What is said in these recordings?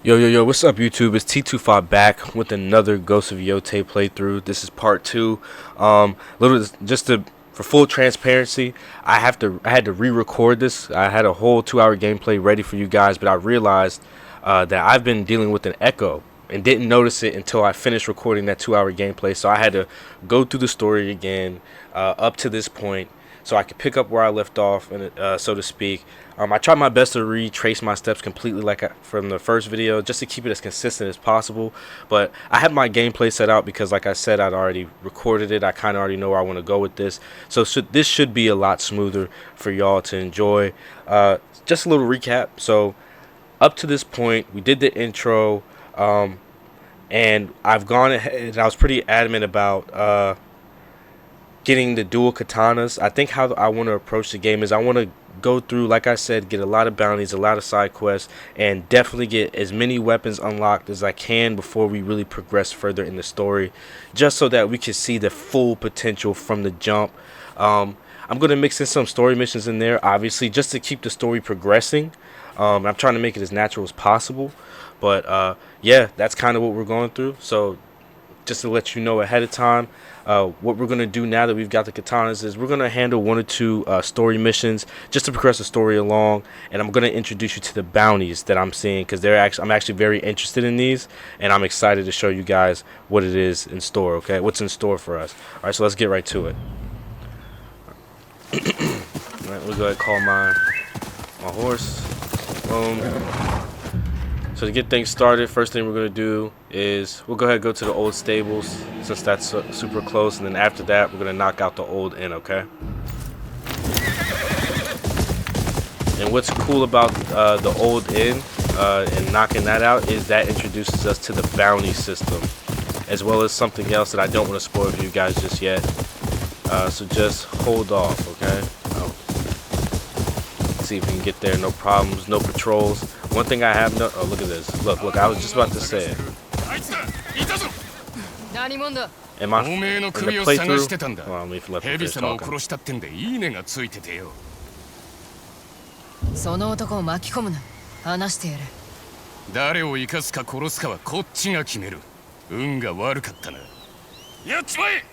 Yo, what's up, YouTube? It's T25 back with another Ghost of Yotei playthrough. This is part two. Little just to for full transparency, I had to re-record this. I had a whole 2-hour gameplay ready for you guys, but I realized that I've been dealing with an echo and didn't notice it until I finished recording that 2-hour gameplay. So I had to go through the story again up to this point, so I could pick up where I left off, and so to speak. I tried my best to retrace my steps completely from the first video, just to keep it as consistent as possible. But I have my gameplay set out because, like I said, I'd already recorded it. I kind of already know where I want to go with this. So this should be a lot smoother for y'all to enjoy. Just a little recap. So up to this point, we did the intro, and I've gone ahead, and I was pretty adamant about getting the dual katanas. I think how I want to approach the game is I want to go through, like I said, get a lot of bounties, a lot of side quests, and definitely get as many weapons unlocked as I can before we really progress further in the story, just so that we can see the full potential from the jump. I'm going to mix in some story missions in there, obviously, just to keep the story progressing. I'm trying to make it as natural as possible, but yeah, that's kind of what we're going through. So just to let you know ahead of time, what we're going to do now that we've got the katanas is we're going to handle 1 or 2 story missions just to progress the story along, and I'm going to introduce you to the bounties that I'm seeing, because I'm actually very interested in these, and I'm excited to show you guys what it is in store. Okay, what's in store for us. All right, so let's get right to it. All right, we'll go ahead and call my horse. Boom. So to get things started, first thing we're going to do is we'll go ahead and go to the old stables, since that's super close, and then after that we're going to knock out the old inn, okay? And what's cool about the old inn and knocking that out is that introduces us to the bounty system, as well as something else that I don't want to spoil for you guys just yet. So just hold off, okay? See if we can get there, no problems, no patrols. One thing I have oh, look at this. Look, I was just about to say it. In the playthrough, well, let me let them finish talking. その男を巻き込むな。話してやる。誰を生かすか殺すかはこっちが決める。運が悪かったな。やっちまえ。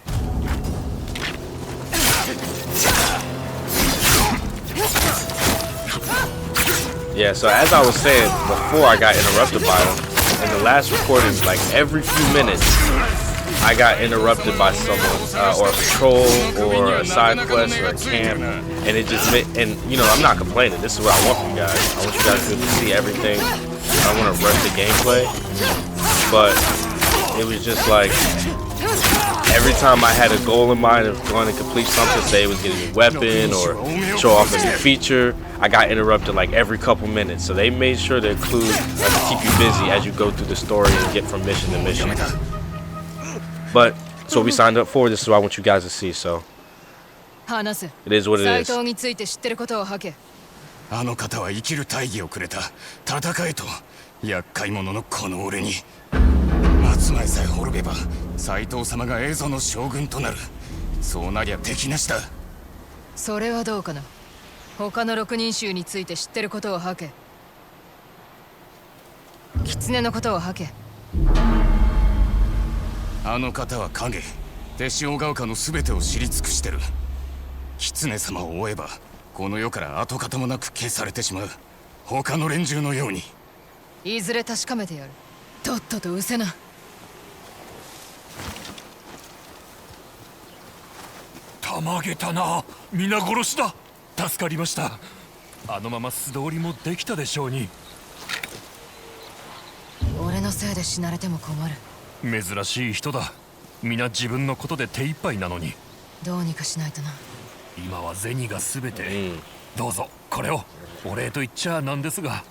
Yeah, so as I was saying before, I got interrupted by them. In the last recording, like every few minutes, I got interrupted by someone, or a patrol, or a side quest, or a camp, and it just made, and you know, I'm not complaining. This is what I want from you guys. I want you guys to be able to see everything. I want to rush the gameplay, but it was just like every time I had a goal in mind of going to complete something, say it was getting a weapon or show off a new feature, I got interrupted like every couple minutes. So they made sure to include, to keep you busy as you go through the story and get from mission to mission. But so we signed up for. This is what I want you guys to see. So it is what it is. あの方は生きる大義をくれた。戦えと厄介者のこの俺に。松前さえ滅べば斎藤様が蝦夷の将軍となる。そうなりゃ敵なしだ。それはどうかな。他の6人衆について知ってることを吐け。狐のことを吐け。あの方は影、手塩ヶ丘のすべてを知り尽くしてる。狐様を追えばこの世から跡形もなく消されてしまう。他の連中のように。いずれ確かめてやる。とっとと失せな。たまげたな。皆殺しだ。助かりました。あのまま素通りもできたでしょうに。俺のせいで死なれても困る。珍しい人だ。皆自分のことで手一杯なのに。どうにかしないとな。今は銭が全て。どうぞこれを。お礼と言っちゃなんですが。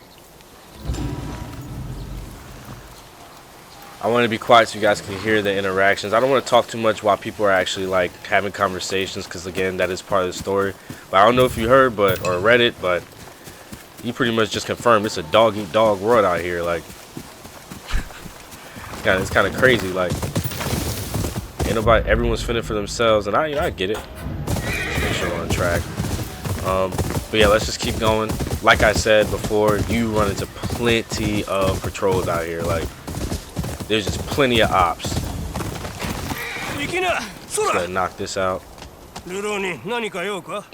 I want to be quiet so you guys can hear the interactions. I don't want to talk too much while people are actually like having conversations, because again, that is part of the story. But I don't know if you heard or read it, but he pretty much just confirmed it's a dog eat dog world out here. Like it's kind of crazy. Like ain't nobody, everyone's fending for themselves, and I get it. Just make sure we're on track. But yeah, let's just keep going. Like I said before, you run into plenty of patrols out here. Like, there's just plenty of ops. Just gotta knock this out. ルローに何か用か？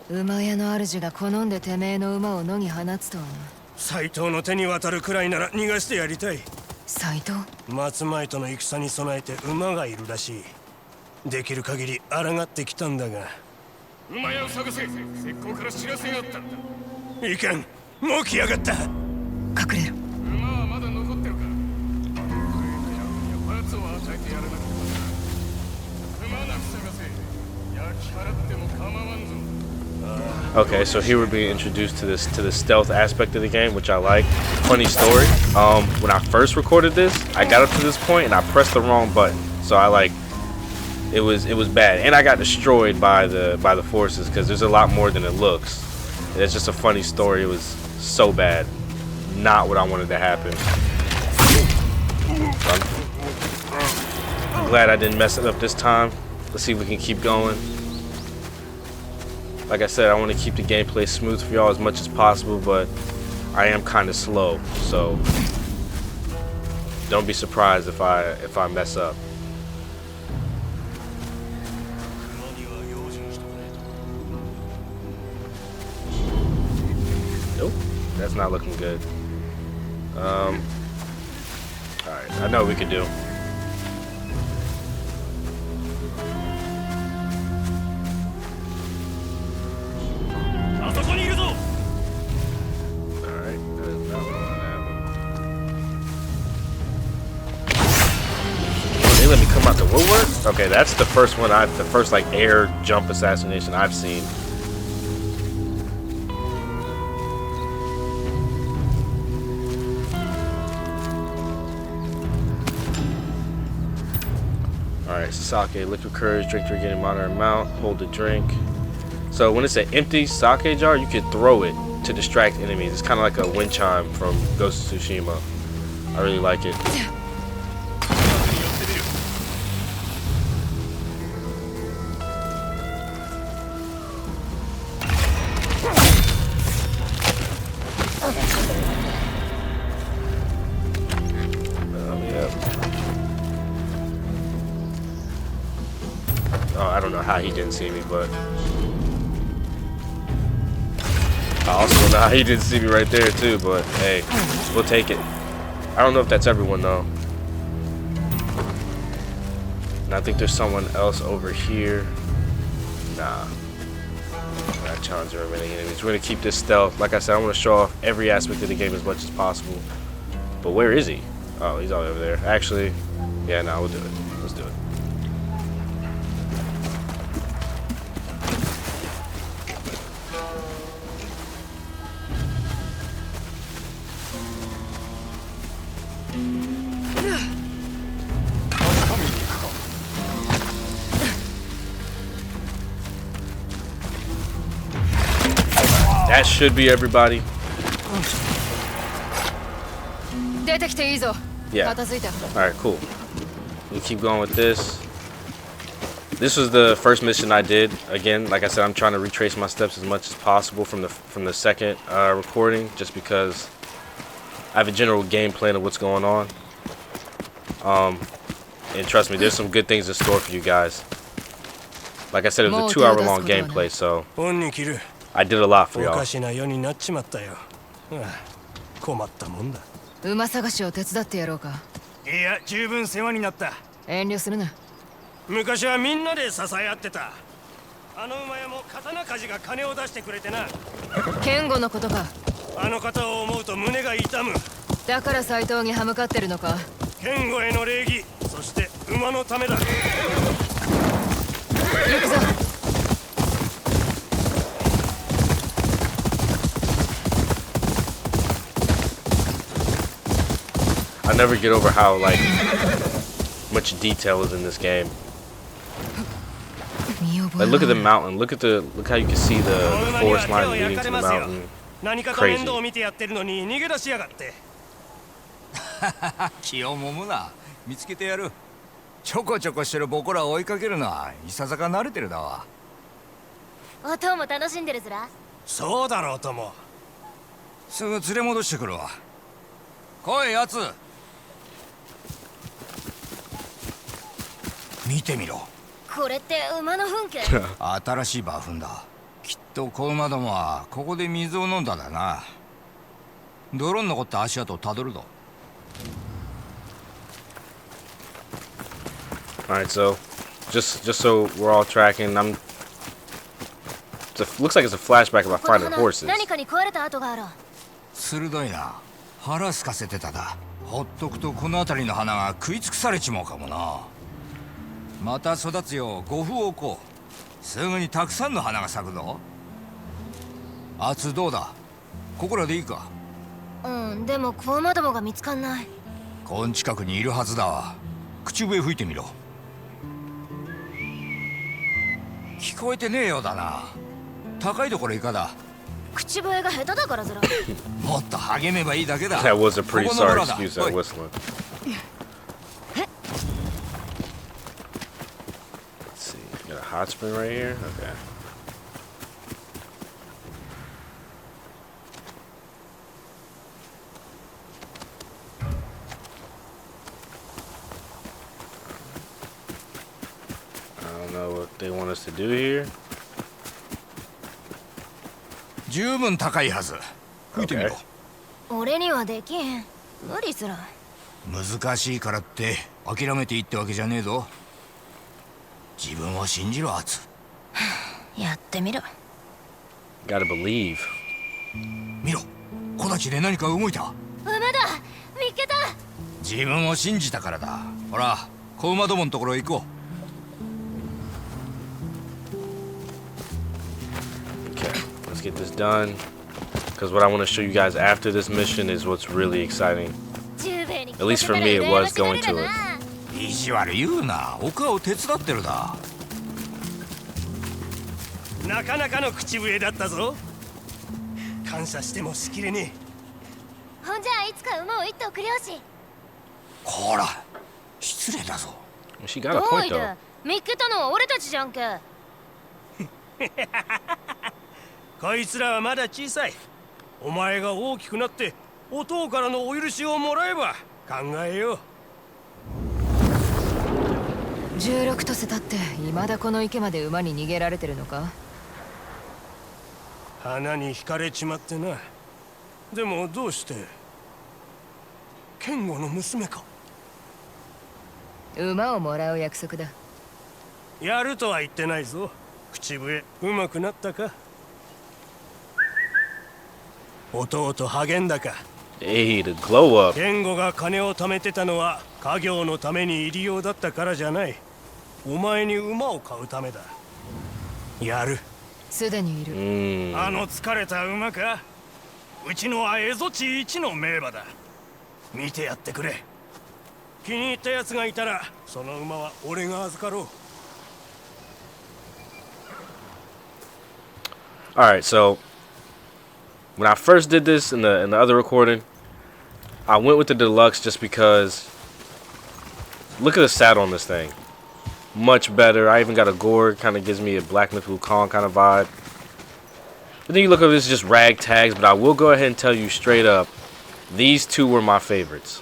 馬屋の主が好んでてめえの馬を野に放つとはな。斎藤の手に渡るくらいなら逃がしてやりたい。斎藤？松前との戦に備えて馬がいるらしい。できる限り抗ってきたんだが。馬屋を探せ。石膏から知らせがあったんだ。いかん、もう来やがった。隠れろ。馬はまだ残ってるか。罰を与えてやらなかった。くまなく探せ。焼き払っても構わんぞ。Okay, so here we're being introduced to the stealth aspect of the game, which I like. Funny story. When I first recorded this, I got up to this point and I pressed the wrong button. So I like it was bad, and I got destroyed by the forces because there's a lot more than it looks. It's just a funny story. It was so bad, not what I wanted to happen. I'm glad I didn't mess it up this time. Let's see if we can keep going. Like I said, I want to keep the gameplay smooth for y'all as much as possible, but I am kind of slow, so don't be surprised if I mess up. Nope, that's not looking good. All right, I know what we can do. Let me come out the woodwork. Okay, that's the first one the first like air jump assassination I've seen. Alright, sake, liquid courage, drink to regain a moderate amount, hold the drink. So when it's an empty sake jar, you can throw it to distract enemies. It's kind of like a wind chime from Ghost of Tsushima. I really like it. I don't know how he didn't see me, but I also don't know how he didn't see me right there too, but hey, we'll take it. I don't know if that's everyone though. And I think there's someone else over here. Nah. That challenge the remaining enemies. We're gonna keep this stealth. Like I said, I want to show off every aspect of the game as much as possible. But where is he? Oh, he's all over there. Actually, yeah, no, we'll do it. Let's do it. That should be everybody. Yeah. Alright, cool. We keep going with this. This was the first mission I did. Again, like I said, I'm trying to retrace my steps as much as possible from the second recording, just because I have a general game plan of what's going on. And trust me, there's some good things in store for you guys. Like I said, it was a 2-hour long gameplay, so I did a lot for y'all. 困ったもんだ。馬探しを手伝ってやろうか。いや、十分世話になった。遠慮するな。昔はみんなで支え合ってた。あの馬屋も刀鍛冶が金を出してくれてな。剣吾のことか。あの方を思うと胸が痛む。だから斎藤に歯向かってるのか。剣吾への礼儀、そして馬のためだ。行くぞ。I never get over how like much detail is in this game. Like look at the mountain. Look how you can see the forest line leading to the mountain. Crazy. 気をもむな。見つけてやる。ちょこちょこしてる僕らを追いかけるのはいささか慣れてるだわ。おとも楽しんでるずら。そうだろうとも。すぐ連れ戻してくるわ。来いやつ。見てみろ。これって馬の糞け新しい馬糞だ。きっと子馬どもはここで水を飲んだんだな。泥に残った足跡をたどるぞ。Alright, so just so we're all tracking, looks like it's a flashback about この finding 花 horses. 何かに食われた跡がある。鋭いな。腹空かせてただ。ほっとくとこの辺りの花が食い尽くされちまうかもな。また育つよう呉服を置こう。すぐにたくさんの花が咲くぞ。あつどうだ、ここらでいいか。うん、でも子馬どもが見つかんない。こん近くにいるはずだわ。口笛吹いてみろ。聞こえてねえようだな。高いところいかだ。口笛が下手だからずら。もっと励めばいいだけだ。 That was a pretty ここの sorry 村だ。 excuse お at い whistling. Let's see, got a hot spring right here. Okay. I don't know what they want us to do here. 十分高いはず。吹いてみろ。 Okay. 俺にはできへん。無理すら。難しいからって諦めていいってわけじゃねえぞ。自分を信じろ、アツ。やってみる。Gotta believe. 見ろ、木立で何か動いた。馬だ、見っけた。自分を信じたからだ。ほら、子馬どものところへ行こ Okay, let's get this done. Because what I want to show you guys after this mission is what's really exciting. At least for me, it was going to it. う。意地悪言うな。丘を手伝ってるだ。なかなかの口笛だったぞ。感謝してもしきれねほんじゃいつか馬を一頭くりょうし。こら、失礼だぞ。She got a どう point いで though. 見っけたのは俺たちじゃんけ。え。こいつらはまだ小さい。お前が大きくなってお父からのお許しをもらえば考えよう。16とせたって未だこの池まで馬に逃げられてるのか。花に惹かれちまってな。でもどうして。剣吾の娘か。馬をもらう約束だ。やるとは言ってないぞ。口笛うまくなったか。弟励んだか。Hey, the glow up. 剣吾が金を貯めてたのは家業のために入り用だったからじゃない。お前に馬を買うためだ。やる。すでにいる。Mm. あの疲れた馬か。うちのは蝦夷地一の名馬だ。見てやってくれ。気に入ったやつがいたらその馬は俺が預かろう。 Alright, so when I first did this in the other recording, I went with the deluxe just because look at the saddle on this thing. Much better. I even got a gourd, kind of gives me a Black Myth Wukong kind of vibe. But then you look at this, just rag tags, but I will go ahead and tell you straight up, these two were my favorites.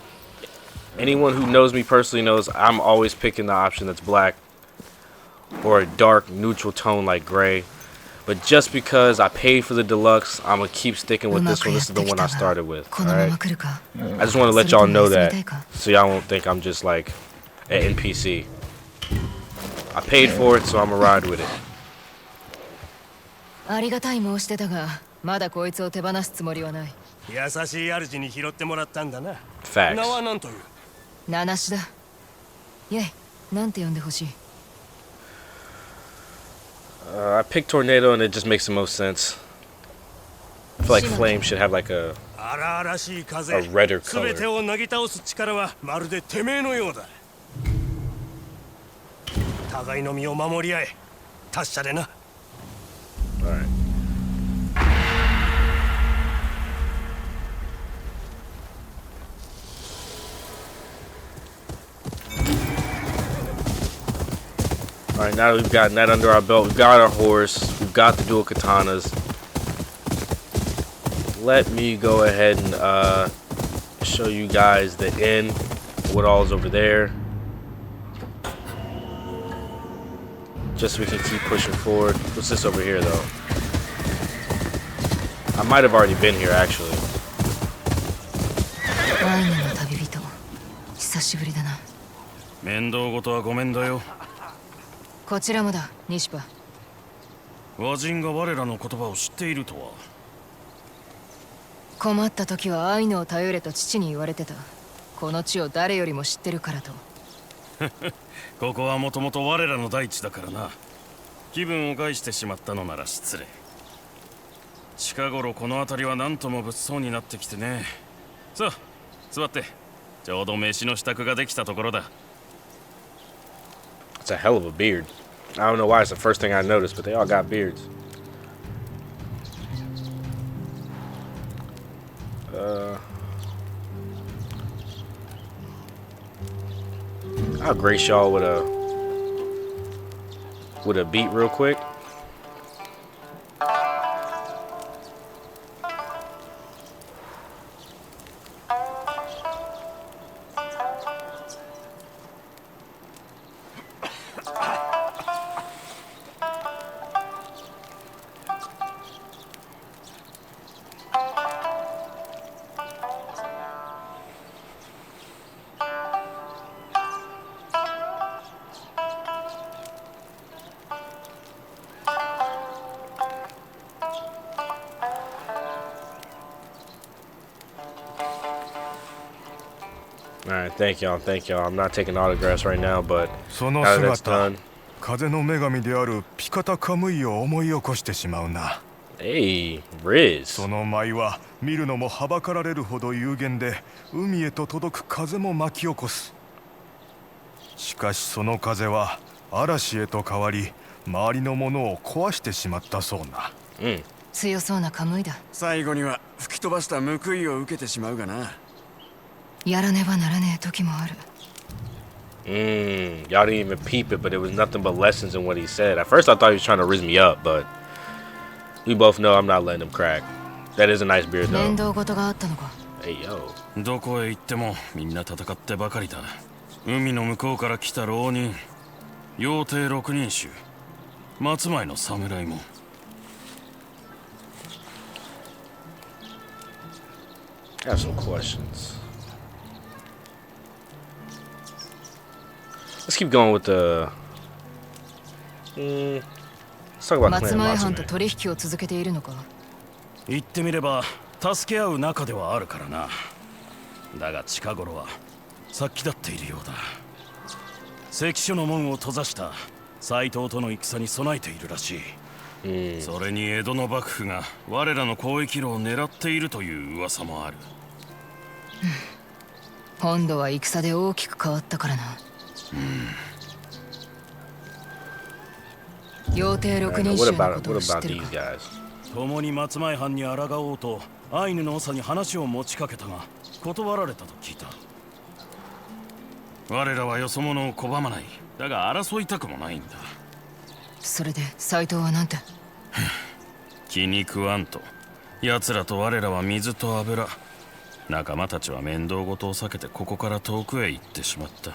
Anyone who knows me personally knows I'm always picking the option that's black or a dark neutral tone like gray. But just because I paid for the deluxe, I'm going to keep sticking with this one. This is the one I started with. Alright? I just want to let y'all know that so y'all won't think I'm just like an NPC. I paid for it, so I'm going to ride with it. ありがたい申し出だが、まだこいつを手放すつもりはない。優しい主に拾ってもらったんだな。 Facts. 名は何という。七種だ。イェイ、なんて呼んでほしい。I picked Tornado and it just makes the most sense. I feel like Flame should have like a 荒々しい風。 A redder すべてをなぎ倒す力はまるでてめえのようだ。互いの身を守り合え。達者でな。Alright. Alright, now that we've gotten that under our belt, we've got our horse, we've got the dual katanas. Let me go ahead and show you guys the inn, what all's over there. Just so we can keep pushing forward. What's this over here, though? I might have already been here, actually. アイヌの旅人、久しぶりだな。面倒事はごめんだよ。こちらもだ、西パ。和人が我らの言葉を知っているとは。困った時はアイヌを頼れと父に言われてた。この地を誰よりも知ってるからと。ここはもともと我らの大地だからな。気分を害してしまったのなら失礼。近頃この辺りは何とも物騒になってきてね。さあ座って。ちょうど飯の支度ができたところだ。It's a hell of a beard. I don't know why it's the first thing I noticed, but they all got beards. I'll grace y'all with a beat real quick. Alright, thank y'all, thank y'all. I'm not taking autographs right now, but その now that that's 姿 done. 風の女神であるピカタカムイを思い起こしてしまうな。 Hey, Riz. その舞は見るのもはばかられるほど有限で、海へと届く風も巻き起こす。しかしその風は嵐へと変わり、周りのものを壊してしまったそうな。強そうなカムイだ。最後には吹き飛ばした報いを受けてしまうがな。やらねばならねえ時もある。Y'all didn't even peep it, but it was nothing but lessons in what he said. At first I thought he was trying to riz me up, but we both know I'm not letting him crack. That is a nice beard, 面 though. 倒事があったのか。 Hey, yo. どこへ行ってもみんな戦ってばかりだ。海の向こうから来た浪人、妖帝六人衆、松前の侍も。I have some questions. Let's keep going with the. Let's talk about 松 Clan 前藩と Matsume. 取引を続けているのか。言ってみれば助け合う仲ではあるからな。だが近頃は殺気立っているようだ。関所の門を閉ざした斎藤との戦に備えているらしい。それに江戸の幕府が我らの交易路を狙っているという噂もある。本土は戦で大きく変わったからな。妖帝六人 What 衆の about ことを what 知っ about てる these か。 guys? 共に松前藩に抗おうとアイヌの長に話を持ちかけたが断られたと聞いた。我らはよそ者を拒まない。だが争いたくもないんだ。それで斎藤はなんて。気に食わんと。奴らと我らは水と油。仲間たちは面倒事を避けてここから遠くへ行ってしまった。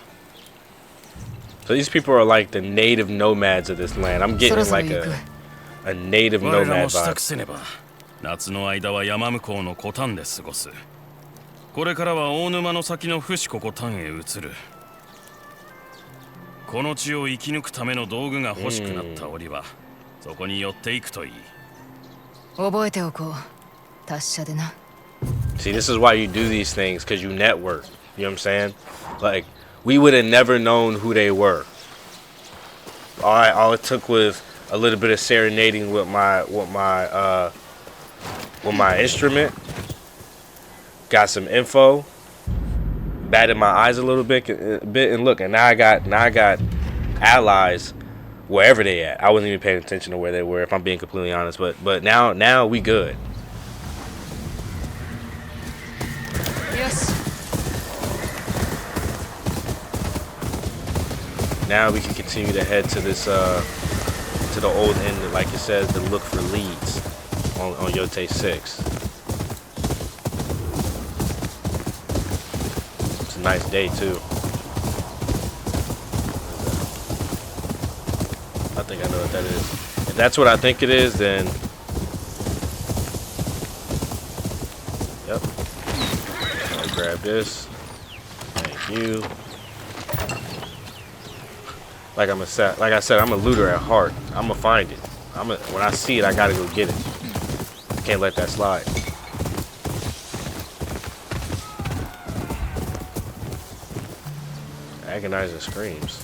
So these people are like the native nomads of this land. I'm getting like a native 我ら nomad も支 vibe. 度せねば。夏の間は山向こうの古丹で過ごす。これからは大沼の先の伏こ古丹へ移る。この地を生き抜くための道具が欲しくなった折は、そこに寄っていくといい。覚えておこう。達者でな。See, this is why you do these things, because you network. You know what I'm saying? Like, we would have never known who they were. All it took was a little bit of serenading with my instrument. Got some info. Batted my eyes a little bit, and look, and now I got allies wherever they at. I wasn't even paying attention to where they were, if I'm being completely honest. But now we good. よし。 Now we can continue to head to this to the old inn, like it says, to look for leads on Yotei 6. nice day too. I think I know what that is. If that's what I think it is, then yep. I'll grab this. Thank you. Like I said, I'm a looter at heart. I'm gonna find it. When I see it, I gotta go get it. Can't let that slide. Agonizing screams.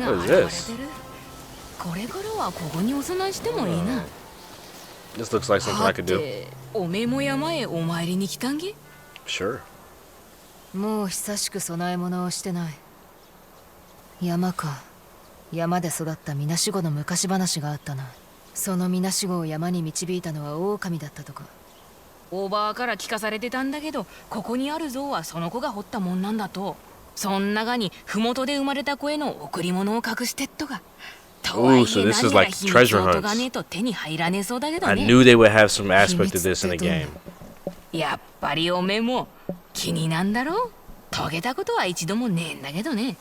What is this? This looks like something I could do. Sure. もう久しく供え物をしてない。山か。山で育ったみなしごの昔話があったな。そのみなしごを山に導いたのは狼だったとか。おばあから聞かされてたんだけど、ここにある像はその子が掘ったもんなんだと。そん中に麓で生まれた子への贈り物を隠してっとが。Ooh, so this is like treasure hunts. I knew they would have some aspect of this in the game. やっぱりおめえも気になんだろう。遂げたことは一度もねえんだけどね。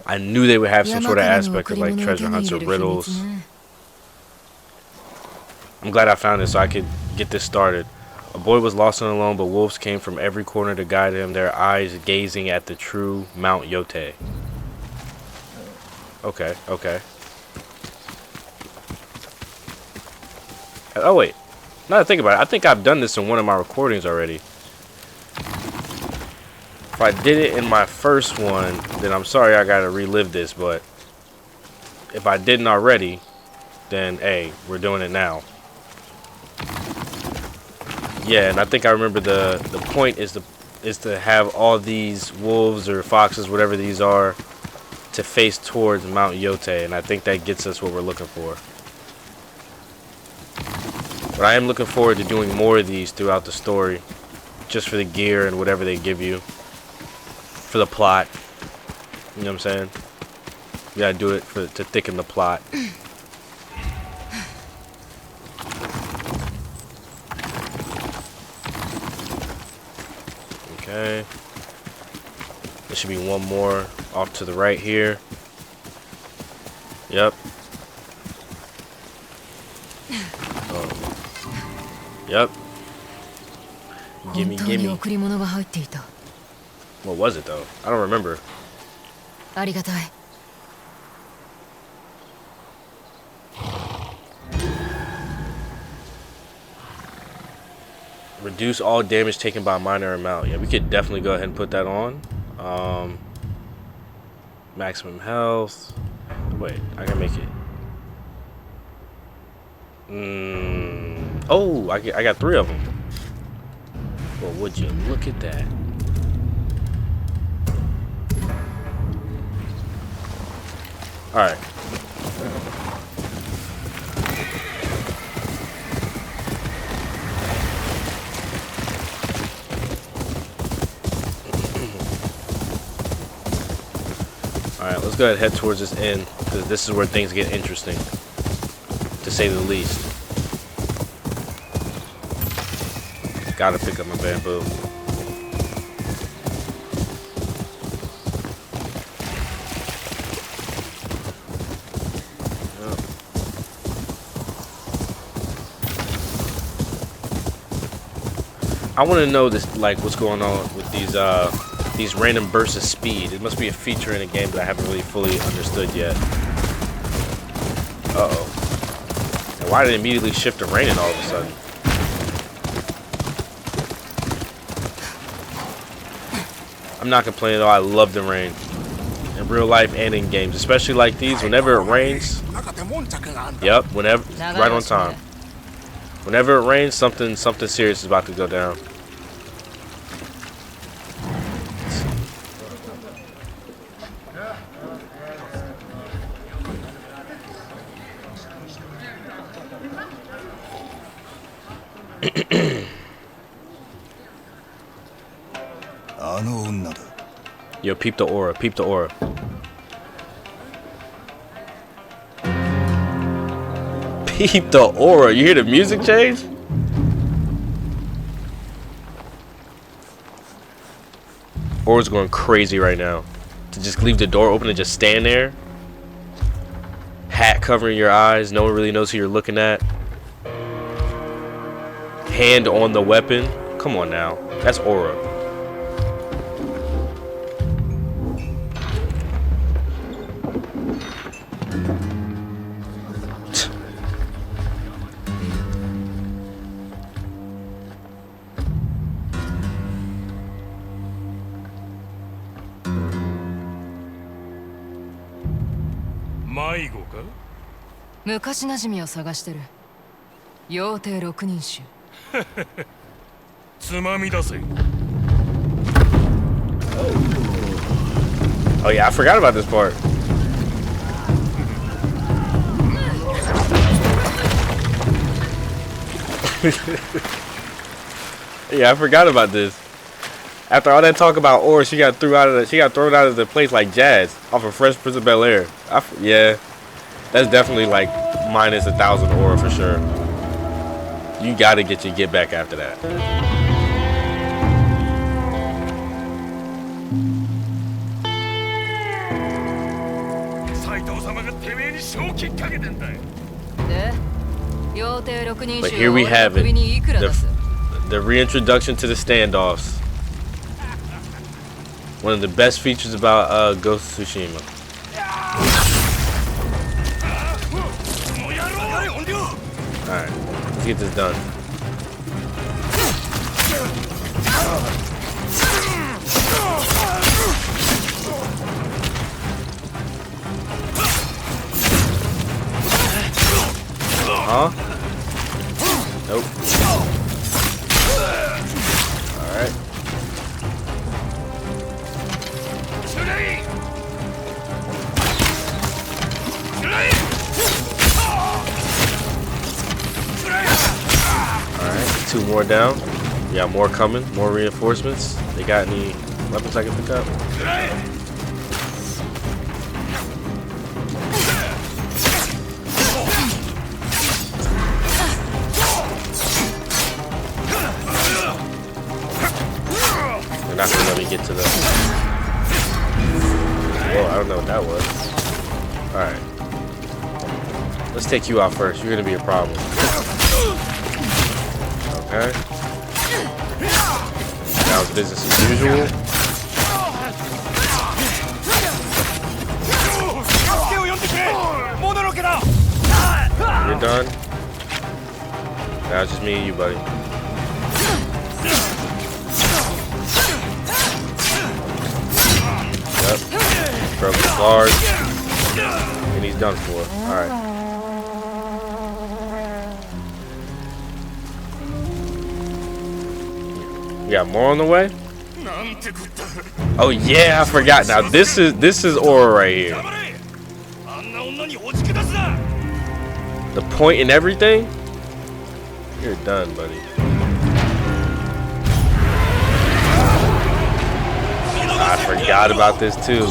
I knew they would have some sort of aspect of like treasure hunts or riddles. I'm glad I found this so I could get this started. A boy was lost and alone, but wolves came from every corner to guide him, their eyes gazing at the true Mount Yotei. Okay, okay. Oh wait, now that I think about it, I think I've done this in one of my recordings already. If I did it in my first one, then I'm sorry I gotta relive this, but if I didn't already, then hey, we're doing it now. Yeah, and I think I remember the point is to have all these wolves or foxes, whatever these are, to face towards Mount Yotei, and I think that gets us what we're looking for. But I am looking forward to doing more of these throughout the story, just for the gear and whatever they give you, for the plot. You know what I'm saying? You gotta do it to thicken the plot. Okay. There should be one more off to the right here. Yep. Oh. Yep. Gimme, gimme. What was it though? I don't remember. ありがたい。Reduce all damage taken by a minor amount. Yeah, we could definitely go ahead and put that on. Maximum health. Wait, I can make it. Oh, I got 3 of them. Well, would you look at that? All right. Alright, let's go ahead and head towards this end, because this is where things get interesting, to say the least. Gotta pick up my bamboo. Yep. I want to know this, like, what's going on with these random bursts of speed. It must be a feature in the game that I haven't really fully understood yet. Uh-oh. And why did it immediately shift to raining all of a sudden? I'm not complaining though, I love the rain. In real life and in games, especially like these, whenever it rains. Yep, whenever, right on time. Whenever it rains, something serious is about to go down. Yo, peep the aura, peep the aura. Peep the aura. You hear the music change? Aura's going crazy right now. To just leave the door open and just stand there. Hat covering your eyes. No one really knows who you're looking at. Hand on the weapon. Come on now. That's aura. Maigoか? 昔馴染みを探してる。妖帝六人衆。つまみ出せ。Oh yeah, I forgot about this part. Yeah, I forgot about this. After all that talk about ore, she got thrown out of the place like Jazz off of Fresh Prince of Bel-Air. Yeah, that's definitely like minus 1,000 ore for sure. You gotta get your get back after that. But here we have it, the reintroduction to the standoffs. One of the best features about Ghost of Tsushima. Alright, let's get this done. Huh? Nope. Alright. Alright, 2 more down. We got more coming, more reinforcements. They got any weapons I can pick up? They're not gonna let me get to the... Whoa, I don't know what that was. Alright. Let's take you out first. You're gonna be a problem. Okay. Now it's business as usual. You're done. Now it's just me and you, buddy. Yep. Broke the guard. And he's done for. Alright. We got more on the way? Oh yeah, I forgot. Now this is aura right here. The point and everything? You're done, buddy. I forgot about this too.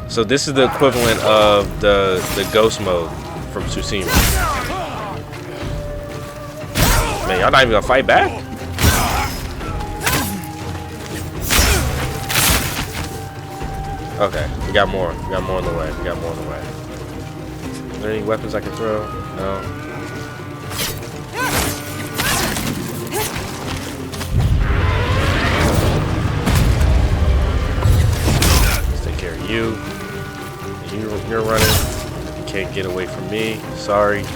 So this is the equivalent of the ghost mode from Tsushima. Man, y'all not even gonna fight back? Okay, we got more. We got more on the way. We got more on the way. Are there any weapons I can throw? No. Let's take care of you. You're running. You can't get away from me. Sorry. Is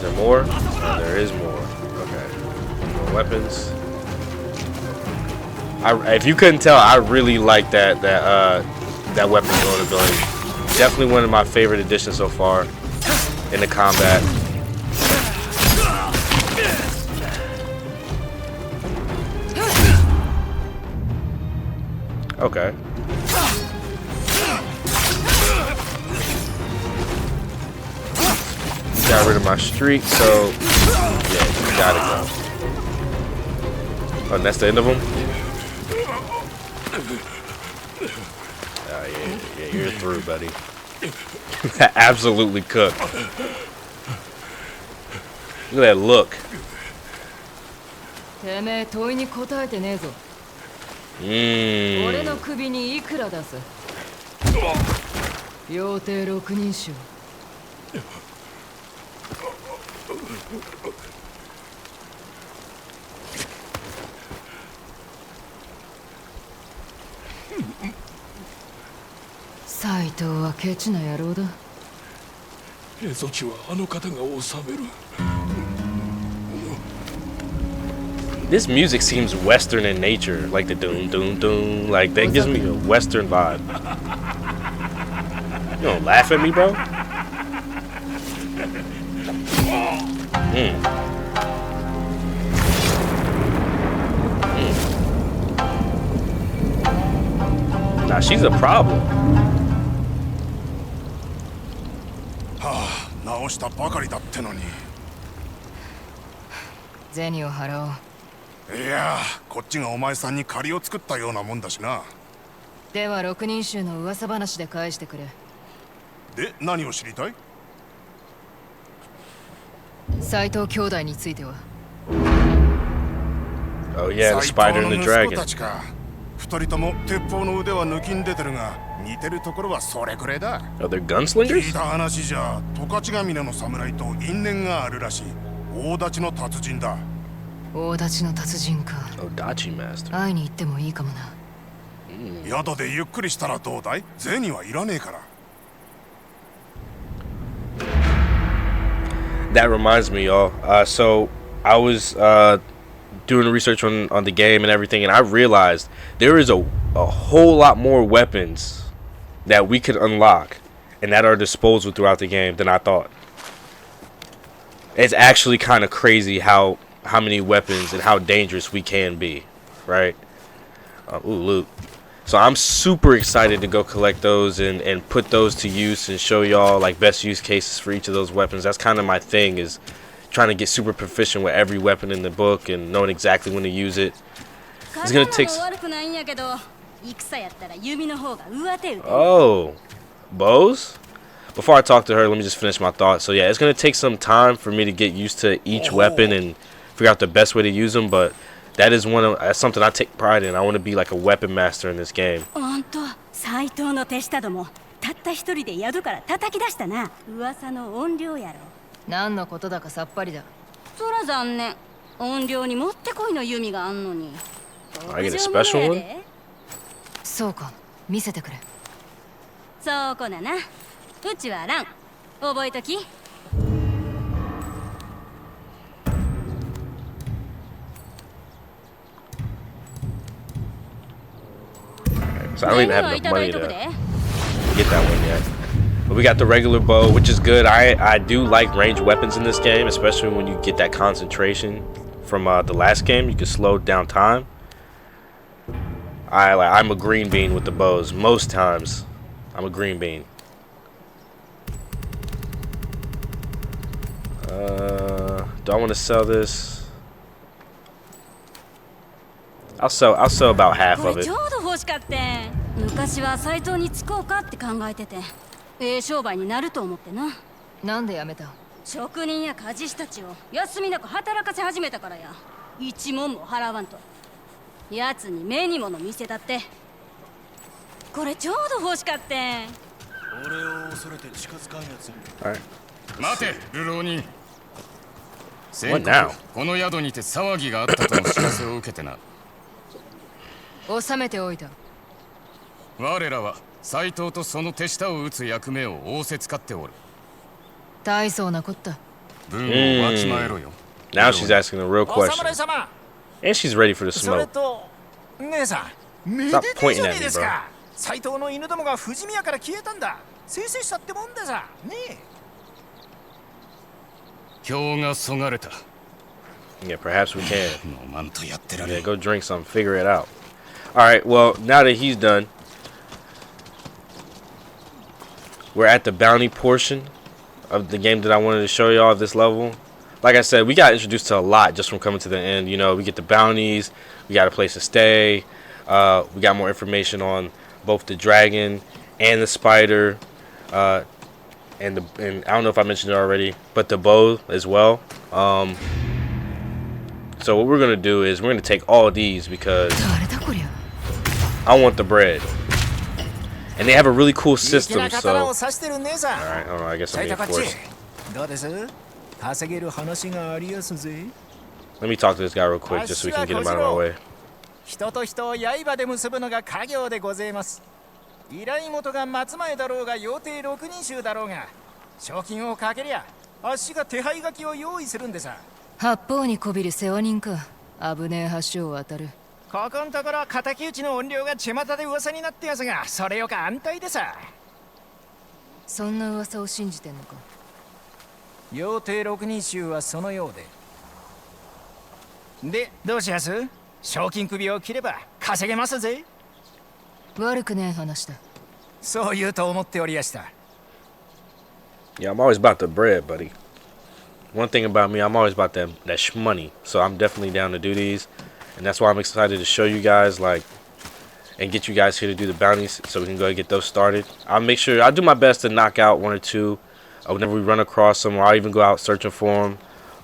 there more? Oh, there is more. Okay. More weapons. If you couldn't tell, I really like that weapon throwing ability. Definitely one of my favorite additions so far in the combat. Okay. Got rid of my streak, so yeah, you gotta go. Oh, and that's the end of them? Yeah, you're through, buddy. Absolutely cooked. Look at that look. てめえ問いに答えてねえぞ。俺の首にいくら出す？妖帝六人衆。斎藤はケチな野郎だ。蝦夷地はあの方が治める。This music seems Western in nature, like the doom doom doom, like that gives me a Western vibe. You don't laugh at me, bro? Nah, she's a problem. 直したばかりだってのに。銭を払おう。いやこっちがお前さんに借りを作ったようなもんだしな。では六人衆の噂話で返してくれ。で何を知りたい？斎藤兄弟については。Oh yeah, the spider and the dragon. 二人とも鉄砲の腕は抜きん出てるが似てるところはそれくらいだ。Oh, they're gunslingers? 聞いた話じゃ十勝ヶ峰の侍と因縁があるらしい。大立ちの達人だ。大立ちの達人か。Odachi master. 会いに行ってもいいかもな。宿でゆっくりしたらどうだい？銭はいらねえから。That reminds me, y'all. So I was doing research on the game and everything, and I realized there is a whole lot more weapons that we could unlock and that are disposable throughout the game than I thought. It's actually kind of crazy how many weapons and how dangerous we can be, right? Ooh, loot. So I'm super excited to go collect those and put those to use and show y'all like best use cases for each of those weapons. That's kind of my thing, is trying to get super proficient with every weapon in the book and knowing exactly when to use it. It's gonna take. Oh, bows? Before I talk to her, let me just finish my thought. So yeah, it's gonna take some time for me to get used to each weapon and figure out the best way to use them, but that is that's something I take pride in. I want to be like a weapon master in this game. 斎藤の手下どもたった一人で宿から叩き出したな。噂の怨霊やろ。何のことだかさっぱりだ。そら残念。怨霊にもってこいの弓があんのに。I get a special one? そうか、見せてくれ。そうこだな。うちはラン。覚えとき。So I don't even have enough money to get that one yet. But we got the regular bow, which is good. I do like ranged weapons in this game, especially when you get that concentration from the last game. You can slow down time. I'm a green bean with the bows. Most times, I'm a green bean. Do I want to sell this? I'll sell about half of it. ちょうど欲しかってん。昔は斎藤につこうかって考えてて、商売になると思ってな。なんで辞めた？職人や鍛冶師たちを休みなく働かせ始めたからや。一文も払わんと。奴に目に物見せたって。これちょうど欲しかってん。俺を恐れて近づかんやつ。待て、流浪人。先行、この宿にて騒ぎがあったとの知らせを受けてな。収めておいた。我らは斎藤とその手下を打つ役目を仰せつかっておる。大層なこった。文をわきまえろよ。Now she's asking a real question. And she's ready for the smoke. 姉さん、めでたいじゃねえですか。斎藤の犬どもが富士宮から消えたんだ。せいせいしたってもんださ。ねえ。今日がそがれた。Yeah, perhaps we can. 飲まんとやってられ。 Yeah, go drink some, figure it out. Alright, well, now that he's done, we're at the bounty portion of the game that I wanted to show y'all of this level. Like I said, we got introduced to a lot just from coming to the end. You know, we get the bounties, we got a place to stay, we got more information on both the dragon and the spider, and I don't know if I mentioned it already, but the bow as well. So what we're gonna do is we're gonna take all these because I want the bread, and they have a really cool system. So all right, hold on, I guess I'm being forced. Let me talk to this guy real quick just so we can get him out of my way. 人と人を刃で結ぶのが家業でございます。依頼元が松前だろうが妖精六人衆だろうが、賞金をかけりゃあっしが手配書きを用意するんでさ。八方にこびる世話人か。危ねえ橋を渡る。ここんところ敵討ちの怨霊が巷で噂になってやすが、それよか安泰でさ。そんな噂を信じてんのか。妖精六人衆はそのようで。で、どうしやす？賞金首を切れば稼げますぜ。悪くねえ話だ。そう言うと思っておりやした。Yeah, I'm always about the bread, buddy. One thing about me, I'm always about that shmoney. So I'm definitely down to do these, and that's why I'm excited to show you guys, like, and get you guys here to do the bounties, so we can go and get those started. I'll make sure I'll do my best to knock out one or two whenever we run across them, or I'll even go out searching for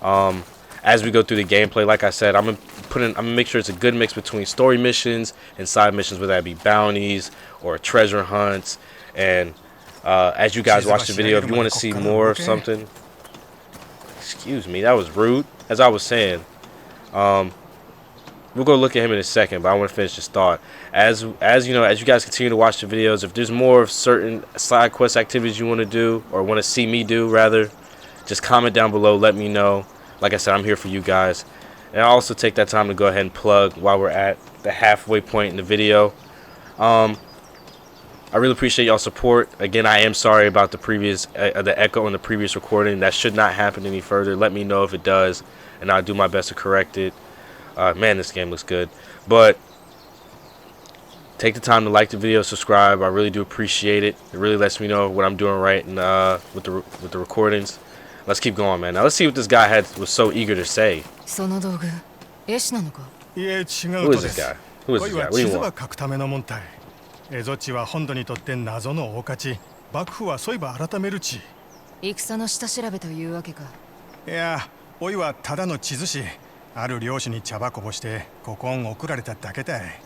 them. As we go through the gameplay, like I said, I'm gonna make sure it's a good mix between story missions and side missions, whether that be bounties or treasure hunts. And as you guys watch the video, if you want to see more of something, excuse me, that was rude. As I was saying, we'll go look at him in a second, but I want to finish this thought. As you know, as you guys continue to watch the videos, if there's more of certain side quest activities you want to do or want to see me do, rather, just comment down below. Let me know. Like I said, I'm here for you guys. And I'll also take that time to go ahead and plug while we're at the halfway point in the video. I really appreciate y'all's support. Again, I am sorry about the previous the echo in the previous recording. That should not happen any further. Let me know if it does, and I'll do my best to correct it. Man, this game looks good. But take the time to like the video, subscribe. I really do appreciate it. It really lets me know what I'm doing right and with the recordings. Let's keep going, man. Now let's see what this guy was so eager to say. Who is this guy? Who is this guy? What do you want? 蝦夷地は本土にとって謎の大勝ち。幕府はそういえば改めるち。戦の下調べというわけか。いや、おいはただの地図師。ある領主に茶葉こぼしてここん送られただけだい。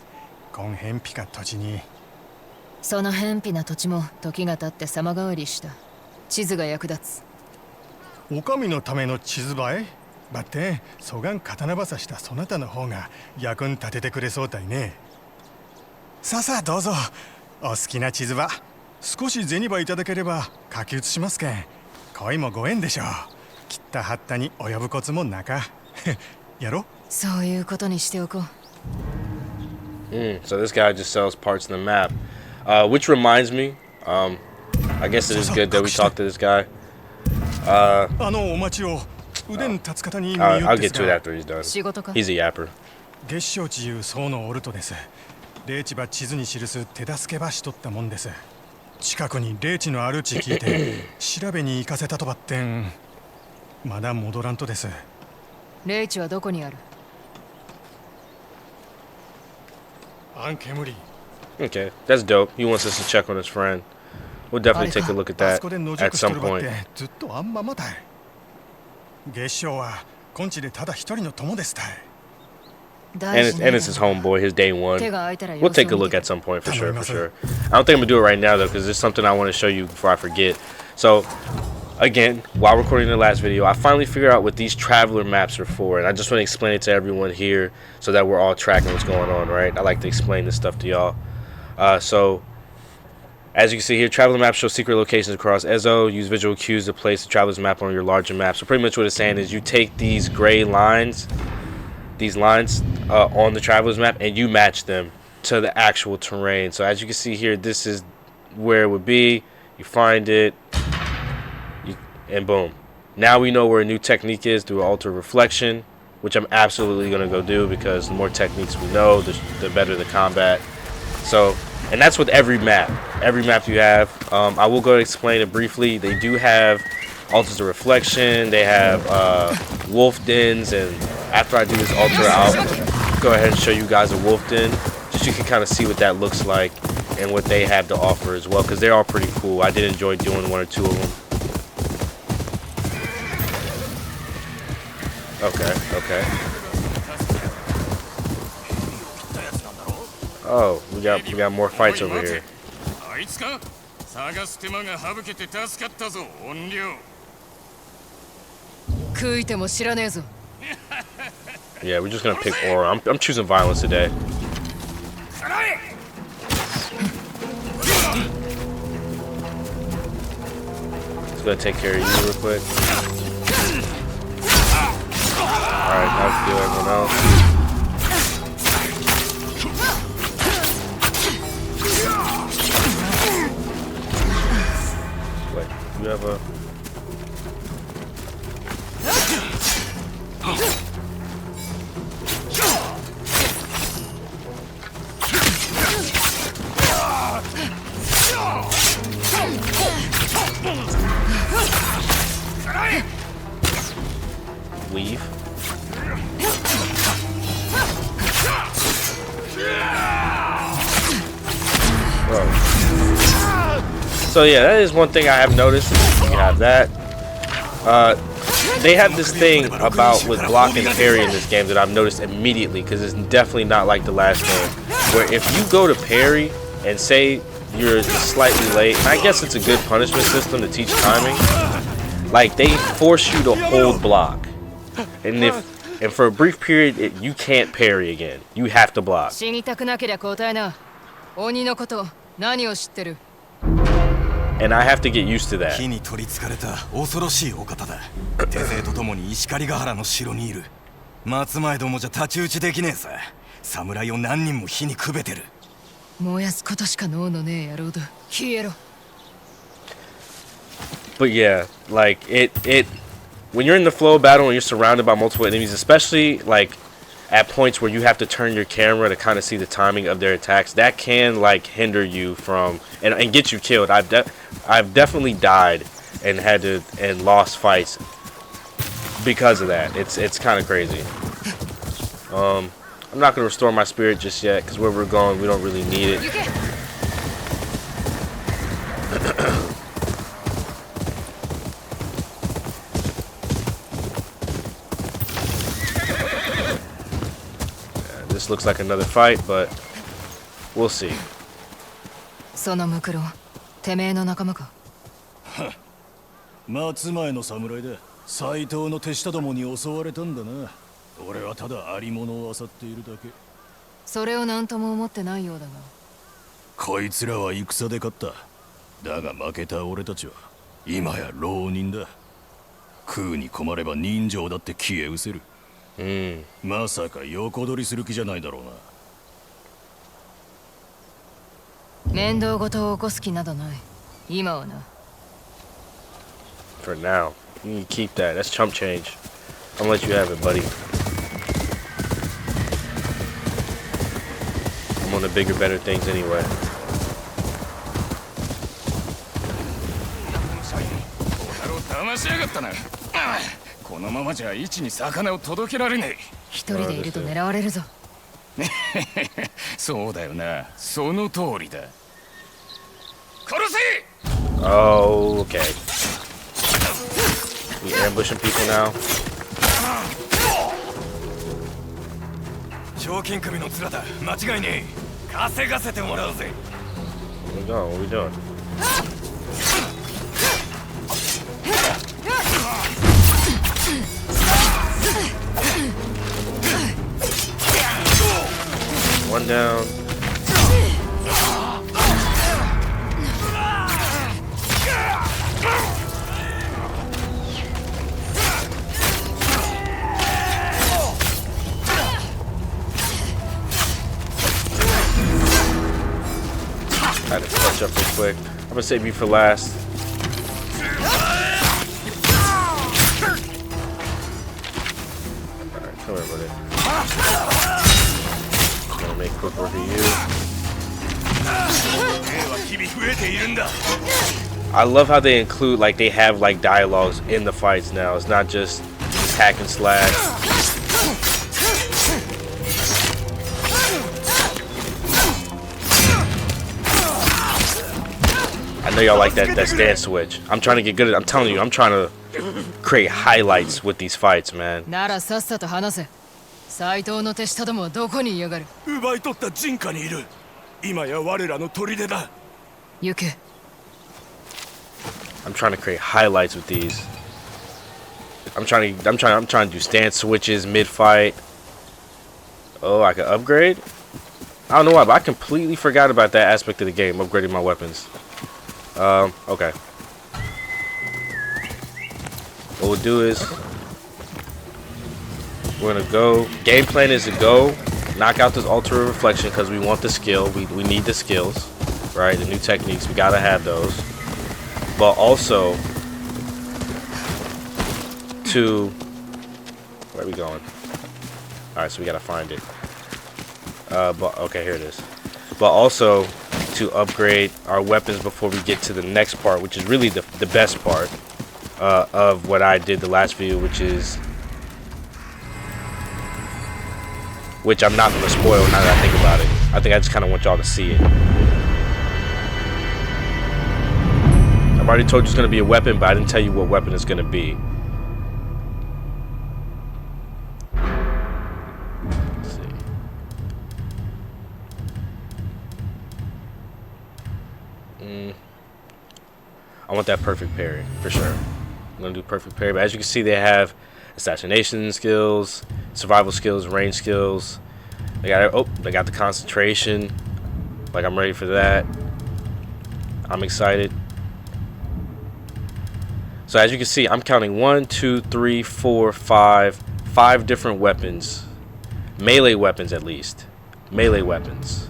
こん偏僻か土地に。その偏僻な土地も時が経って様変わりした。地図が役立つ。お上のための地図ばい。ばってそがん刀ばさしたそなたの方が役に立ててくれそうだいね。さあさあどうぞ。お好きな地図ば少し銭ばいただければ書き写しますけん。恋もご縁でしょう。切ったはったに及ぶコツもなか。やろ。そういうことにしておこう。So this guy just sells parts of the map, which reminds me, I guess it is good that we talked to this guy. I'll get to it after he's done. He's a yapper. 月照地いう僧のオルトです。霊地ば地図に記す手助けばしとったもんです。近くに霊地のある地聞いて調べに行かせたとばってん。まだ戻らんとです。霊地はどこにある？アンケムリ。 Okay, that's dope. He wants us to check on his friend. We'll definitely take a look at that at some point. ずっとあんままたい。月照は今地でただ一人の友ですたい。And it's his homeboy, his day one. We'll take a look at some point for sure, for sure. I don't think I'm gonna do it right now though, because there's something I want to show you before I forget. So, again, while recording the last video, I finally figured out what these traveler maps are for, and I just want to explain it to everyone here so that we're all tracking what's going on, right? I like to explain this stuff to y'all. So, as you can see here, traveler maps show secret locations across Ezo. Use visual cues to place the traveler's map on your larger map. So pretty much what it's saying is you take these gray lines, on the traveler's map, and you match them to the actual terrain. So as you can see here, this is where it would be. You find it, and boom. Now we know where a new technique is through alter reflection, which I'm absolutely going to go do, because the more techniques we know, the better the combat. So, and that's with every map you have. I will go explain it briefly. They do have alters of reflection, they have wolf dens, and after I do this altar, I'll go ahead and show you guys a wolf den, just so you can kind of see what that looks like and what they have to offer as well, because they're all pretty cool. I did enjoy doing 1 or 2 of them. Okay, okay. Oh, we got more fights over here. Yeah, we're just gonna pick aura. I'm choosing violence today. Just gonna take care of you real quick. Alright, now let's do everyone else. Wait, you have a... Weave. So yeah, that is one thing I have noticed. You have that. They have this thing about with block and parry in this game that I've noticed immediately, because it's definitely not like the last game, where if you go to parry and say you're slightly late, and I guess it's a good punishment system to teach timing, like they force you to hold block, and for a brief period you can't parry again. You have to block. And I have to get used to that. But yeah, like it when you're in the flow of battle and you're surrounded by multiple enemies, especially like at points where you have to turn your camera to kind of see the timing of their attacks, that can like hinder you from and get you killed. I've definitely died and had to and lost fights because of that. It's kind of crazy. I'm not gonna restore my spirit just yet, because where we're going we don't really need it. This looks like another fight, but we'll see. そのムクロ、てめえの仲間か。松前の侍だ。斎藤の手下どもに襲われたんだな。俺はただありものを漁っているだけ。それを何とも思ってないようだが。こいつらは戦で勝った。だが負けた俺たちは今や浪人だ。食うに困れば人情だって消え失せる。まさか横取りする気じゃないだろうな。面倒事を起こす気などない。今はな。For now, you need to keep that. That's chump change. I'm gonna let you have it, buddy. I'm on the bigger, better things anyway. 騙しやがったな。このままじゃ位置に魚を届けられねえ。一人でいると狙われるぞ。そうだよな。その通りだ。殺せ！ Oh, okay. We ambushing people now. 賞金首の面だ。間違いねえ。稼がせてもらうぜ。What we doing? One down. I had to touch up real quick. I'm gonna save you for last. Alright, come here, buddy. Gonna make quick work of you. I love how they include, like, they have like dialogues in the fights now. It's not just hack and slash. know y'all like that stance switch. I'm trying to get good at. I'm telling you, I'm trying to create highlights with these fights, man. ならさっさと話せ。斎藤の手下どもはどこにいやがる。奪い取った人家にいる。今や我らの砦だ。行け。I'm trying to create highlights with these. I'm trying to do stance switches mid fight. Oh, I can upgrade? I don't know why, but I completely forgot about that aspect of the game, upgrading my weapons. Okay. What we'll do is we're gonna go. Game plan is to go knock out this Altar of Reflection because we want the skill. We need the skills, right? The new techniques, we gotta have those. But also to where are we going? Alright, so we gotta find it. But okay, here it is. But also to upgrade our weapons before we get to the next part, which is really the best part of what I did the last video, which I'm not gonna spoil now that I think about it. I think I just kind of want y'all to see it. I've already told you it's gonna be a weapon, but I didn't tell you what weapon it's gonna be. I want that perfect parry for sure. I'm gonna do perfect parry, but as you can see, they have assassination skills, survival skills, range skills. They got the concentration. Like, I'm ready for that. I'm excited. So as you can see, I'm counting 1, 2, 3, 4, 5 different weapons, melee weapons at least, melee weapons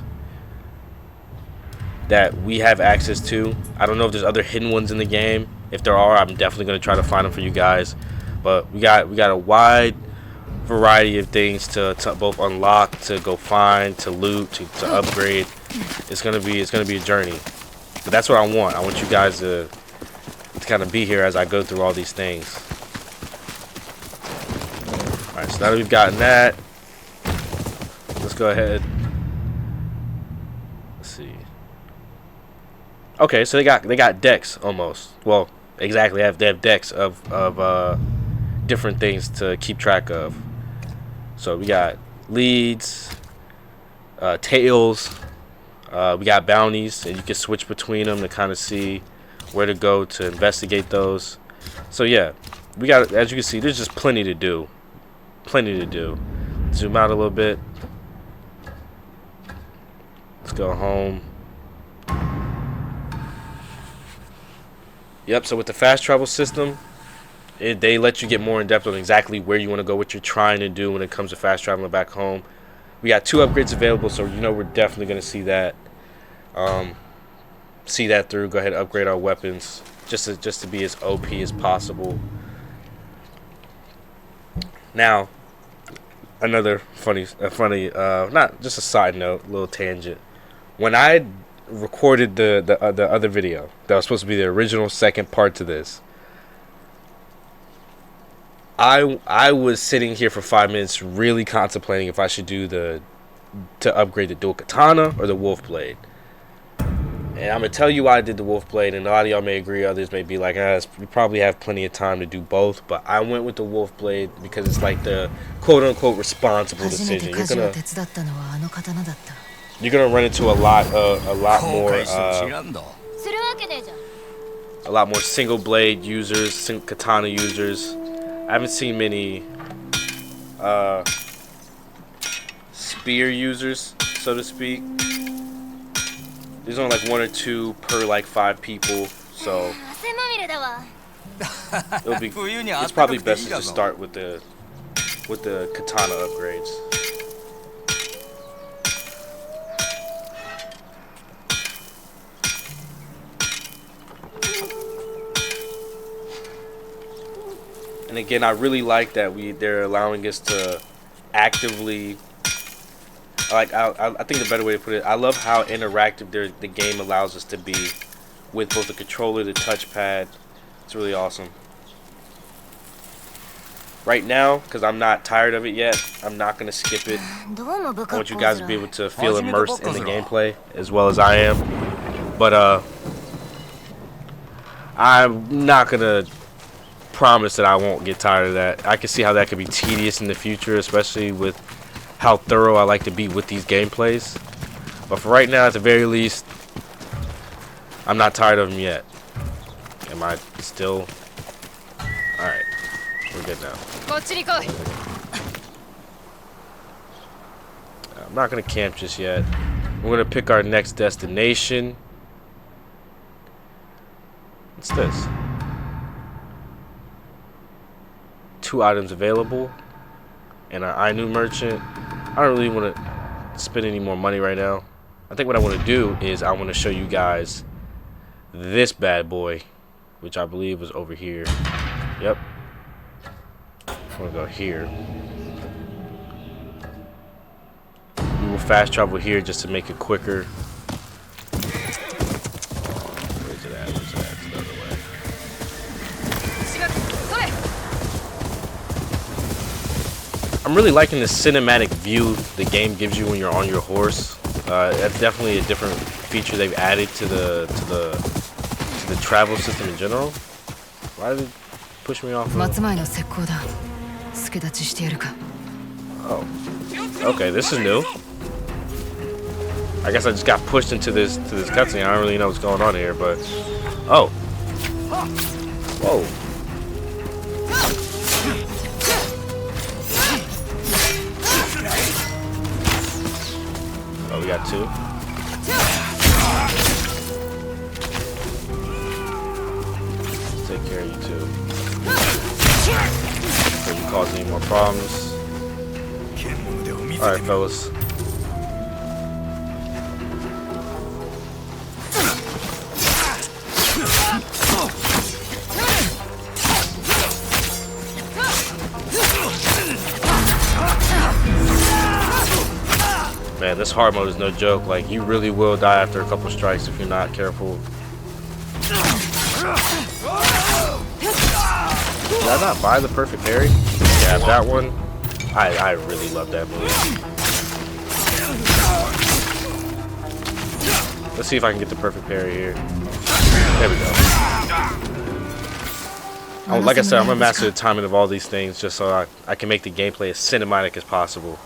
that we have access to. I don't know if there's other hidden ones in the game. If there are, I'm definitely going to try to find them for you guys. But we got a wide variety of things to both unlock, to go find, to loot, to upgrade. It's gonna be a journey. But that's what I want. I want you guys to kind of be here as I go through all these things. All right, so now that we've gotten that, let's go ahead. Let's see. Okay, so they got decks almost. Well, exactly. They have decks of different things to keep track of. So we got leads, tails. We got bounties, and you can switch between them to kind of see where to go to investigate those. So yeah, we got, as you can see, there's just plenty to do. Plenty to do. Zoom out a little bit. Let's go home. Yep, so with the fast travel system, they let you get more in depth on exactly where you want to go, what you're trying to do when it comes to fast traveling back home. We got 2 upgrades available, so you know we're definitely going to see that. See that through. Go ahead and upgrade our weapons just to be as OP as possible. Now, another funny, not just a side note, little tangent. When I recorded the other video that was supposed to be the original second part to this, I was sitting here for 5 minutes really contemplating if I should do to upgrade the dual katana or the wolf blade. And I'm gonna tell you why I did the wolf blade, and a lot of y'all may agree, others may be like, we probably have plenty of time to do both, but I went with the wolf blade because it's like the quote-unquote responsible decision. You're gonna run into a lot more single blade users, katana users. I haven't seen many spear users, so to speak. There's only like 1 or 2 per like 5 people, so it's probably best to just start with the katana upgrades. And again, I really like that they're allowing us to actively, I think the better way to put it, I love how interactive the game allows us to be with both the controller, the touchpad. It's really awesome. Right now, because I'm not tired of it yet, I'm not going to skip it. I want you guys to be able to feel immersed in the gameplay as well as I am. But I'm not gonna promise that I won't get tired of that. I can see how that could be tedious in the future, especially with how thorough I like to be with these gameplays. But for right now, at the very least, I'm not tired of them yet. Am I still? Alright, we're good now. I'm not gonna camp just yet. We're gonna pick our next destination. What's this? 2 items available. And our Ainu merchant. I don't really want to spend any more money right now. I think what I want to do is I want to show you guys this bad boy, which I believe was over here. Yep. I'm gonna go here. We will fast travel here just to make it quicker. Where's it at? Where's it at? It's the other way. I'm really liking the cinematic view the game gives you when you're on your horse. That's definitely a different feature they've added to the travel system in general. Why did it push me off? Oh, okay, this is new. I guess I just got pushed into this cutscene. I don't really know what's going on here, but oh, whoa. Oh, we got 2. Take care of you too. Before you cause any more problems. Alright, fellas. Man, this hard mode is no joke. Like, you really will die after a couple strikes if you're not careful. Did I not buy the perfect parry? Yeah, that one. I really love that move. Let's see if I can get the perfect parry here. There we go. Like I said, I'm gonna master the timing of all these things just so I can make the gameplay as cinematic as possible.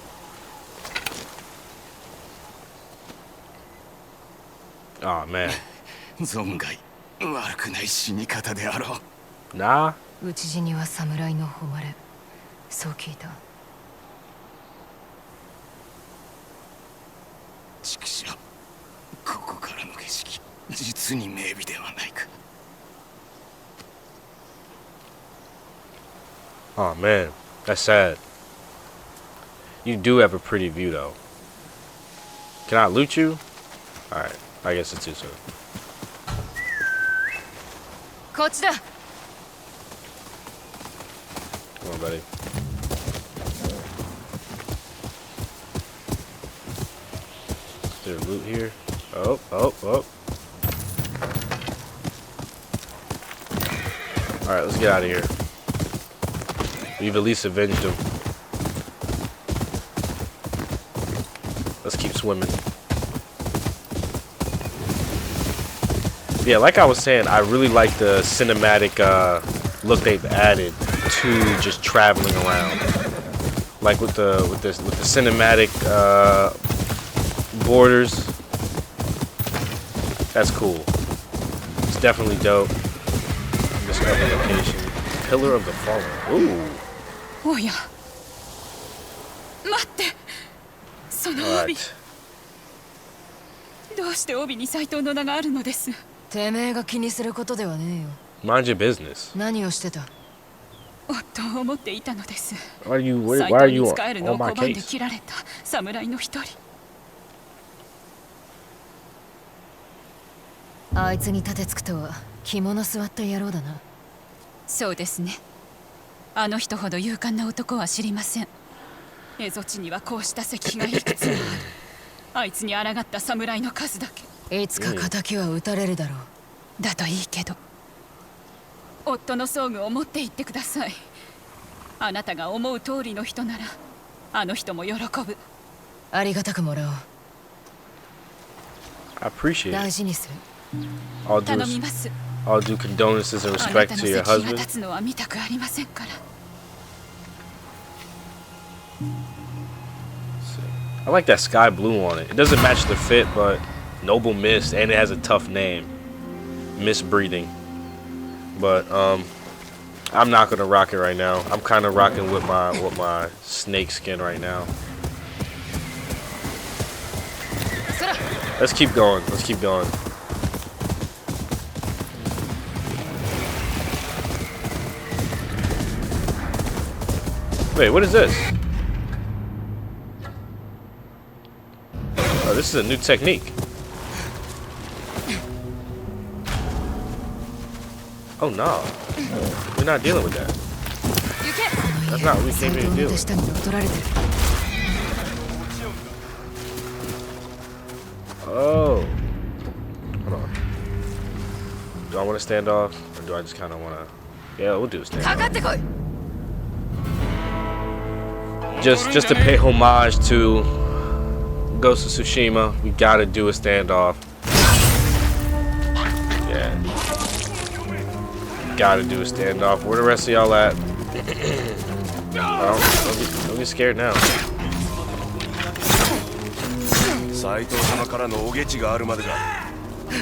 Oh man. Nah. 討ち死には侍の誉れ。そう聞いた。畜生。ここからの景色、実に名美ではないか。Oh man, that's sad. You do have a pretty view though. Can I loot you? Alright, I guess it's too soon. こっちだ。 Come on, buddy. Is there loot here? Oh. Alright, let's get out of here. We've at least avenged him. Let's keep swimming. Yeah, like I was saying, I really like the cinematic look they've added to just traveling around. Like with the cinematic borders. That's cool. It's definitely dope. Discover location. Pillar of the Fallen. Ooh. おや待って、その帯、どうして帯に斎藤の名があるのです？てめえが気にすることではねえよ。 Mind your business. 何をしてた？夫を思っていたのです。 Why are you on 斎藤に仕えるのを my 拒んで case? 切られた侍の一人。あいつに立てつくとは着物座った野郎だな。そうですね。あの人ほど勇敢な男は知りません。蝦夷地にはこうした石碑がいくつもある。あいつに抗った侍の数だけ。いつか敵は撃たれるだろう。だといいけど。夫の装具を持って行ってください。あなたが思う通りの人なら、あの人も喜ぶ。ありがたくもらおう。I appreciate it. 大事にする。I'll do 頼みます。All due condolences and respect to your husband. I like that sky blue on it. It doesn't match the fit, but Noble Mist, and it has a tough name, Mistbreeding. But I'm not gonna rock it right now. I'm kind of rocking with my snake skin right now. Let's keep going. Let's keep going. Wait, what is this? Oh, this is a new technique. Oh no, we're not dealing with that. That's not what we came here to deal with. Oh, hold on. Do I want to stand off, or do I just kind of want to? Yeah, we'll do a stand off. Just to pay homage to Ghost of Tsushima, we gotta do a standoff. Yeah. Gotta do a standoff. Where the rest of y'all at? Don't get scared now. 斎藤様からのおげちがあるまでだ。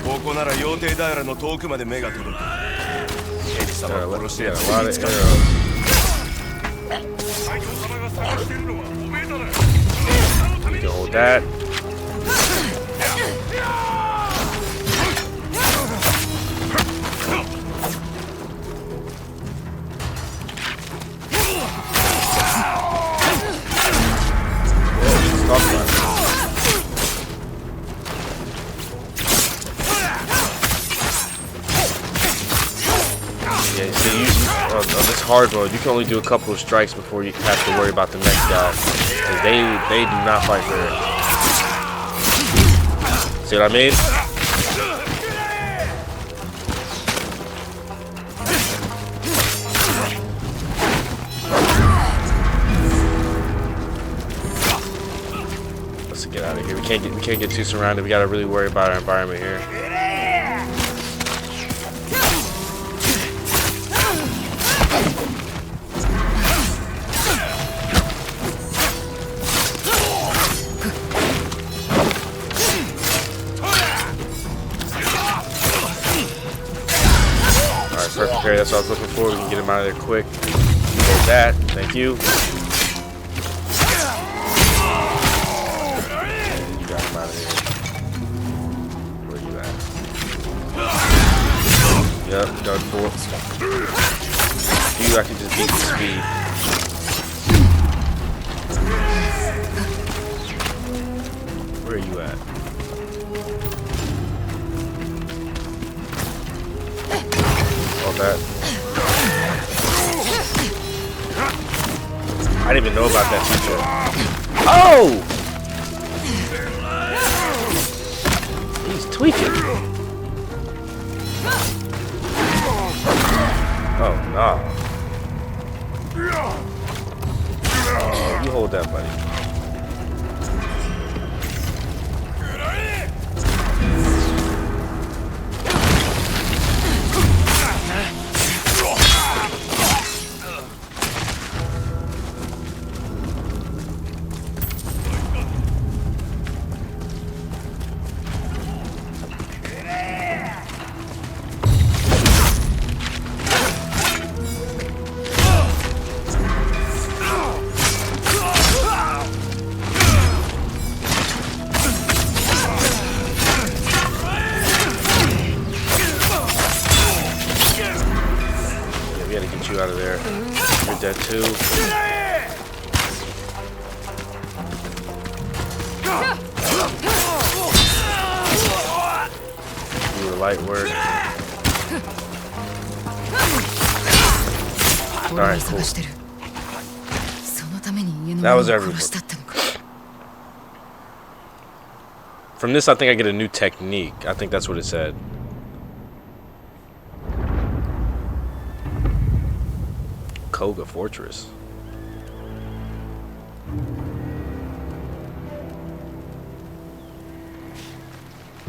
ここなら羊蹄平の遠くまで目が届く。エリ様を殺してやつに見つかる。We can hold that. Yeah, see, on this hard mode, you can only do a couple of strikes before you have to worry about the next guy. Because they do not fight fair. See what I mean? Let's get out of here. We can't get too surrounded. We gotta really worry about our environment here. Perfect parry, that's what I was looking for. We can get him out of there quick. Hold that. Thank you. And you got him out of here. Where you at? Yep, done for. You, I can just beat the speed. Where are you at? That. I didn't even know about that feature. Oh! He's tweaking. Oh, no. You hold that, buddy. Out of there. You're dead too. Do the light work. Alright, cool. That was everything. From this, I think I get a new technique. I think that's what it said. Koga Fortress.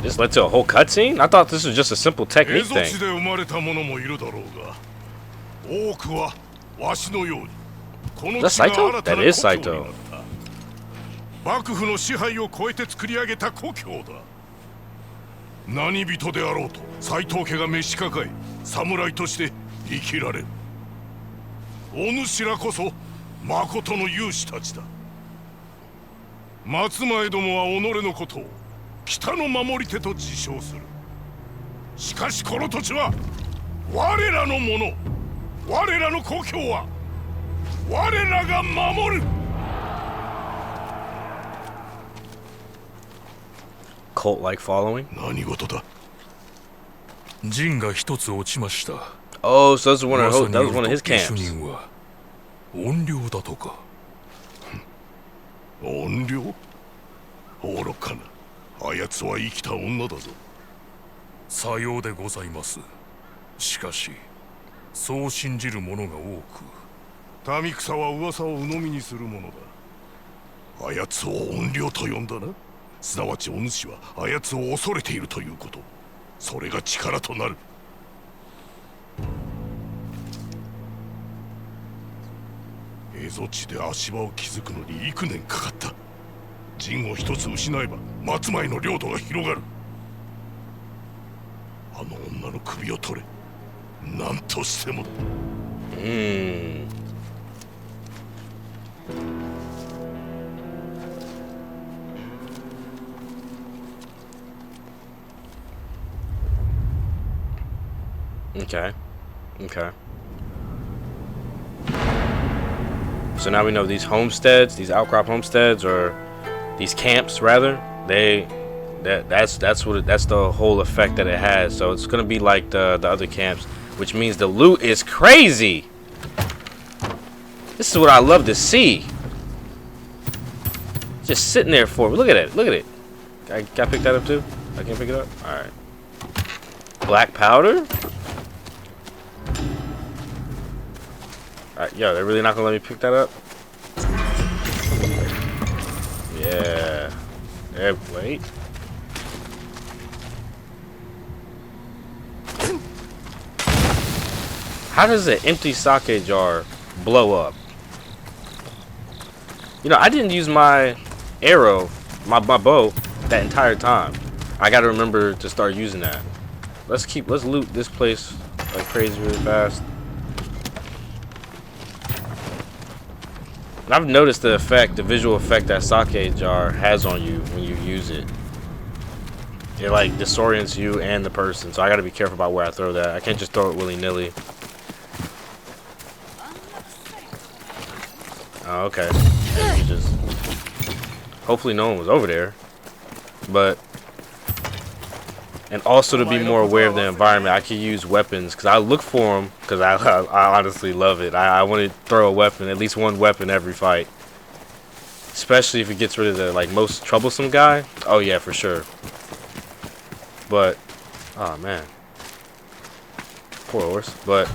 This led to a whole cutscene? I thought this was just a simple technique 蝦夷 thing. 地で生まれた者もいるだろうが、多くはわしのようにこの地が新たな故郷になった。幕府の支配を超えて作り上げた故郷だ。何人であろうと斎藤家が召し抱え、侍として生きられる。お主らこそ誠の勇士たちだ。松前どもは己のことを北の守り手と自称する。しかしこの土地は我らのもの。我らの故郷は我らが守る。Cult-like following? 何事だ。陣が一つ落ちました。 Oh, so that was one of his camps. 主任は怨霊だとか。怨霊？愚かな。あやつは生きた女だぞ。民草は噂を鵜呑みにするものだ。あやつを怨霊と呼んだな。すなわちお主はあやつを恐れているということ。それが力となる。蝦夷地で足場を築くのに幾年かかった。陣を一つ失えば松前の領土が広がる。あの女の首を取れ。何としても。Okay. Okay. So now we know these homesteads, these outcrop homesteads, or these camps rather, that's the whole effect that it has. So it's gonna be like the other camps, which means the loot is crazy. This is what I love to see. Just sitting there for me. Look at it. Look at it. I gotta pick that up too. I can't pick it up. All right. Black powder. Alright, yo, they're really not gonna let me pick that up? Yeah. There, wait. How does an empty sake jar blow up? You know, I didn't use my arrow, my bow, that entire time. I gotta remember to start using that. Let's loot this place like crazy really fast. I've noticed the visual effect that sake jar has on you when you use it. It like disorients you and the person, so I gotta be careful about where I throw that. I can't just throw it willy-nilly. Oh, okay. Hopefully no one was over there. But and also to be more aware of the environment, I can use weapons because I look for them because I honestly love it. I want to throw a weapon, at least one weapon every fight, especially if it gets rid of the like most troublesome guy. Oh yeah, for sure. But oh man, poor horse. But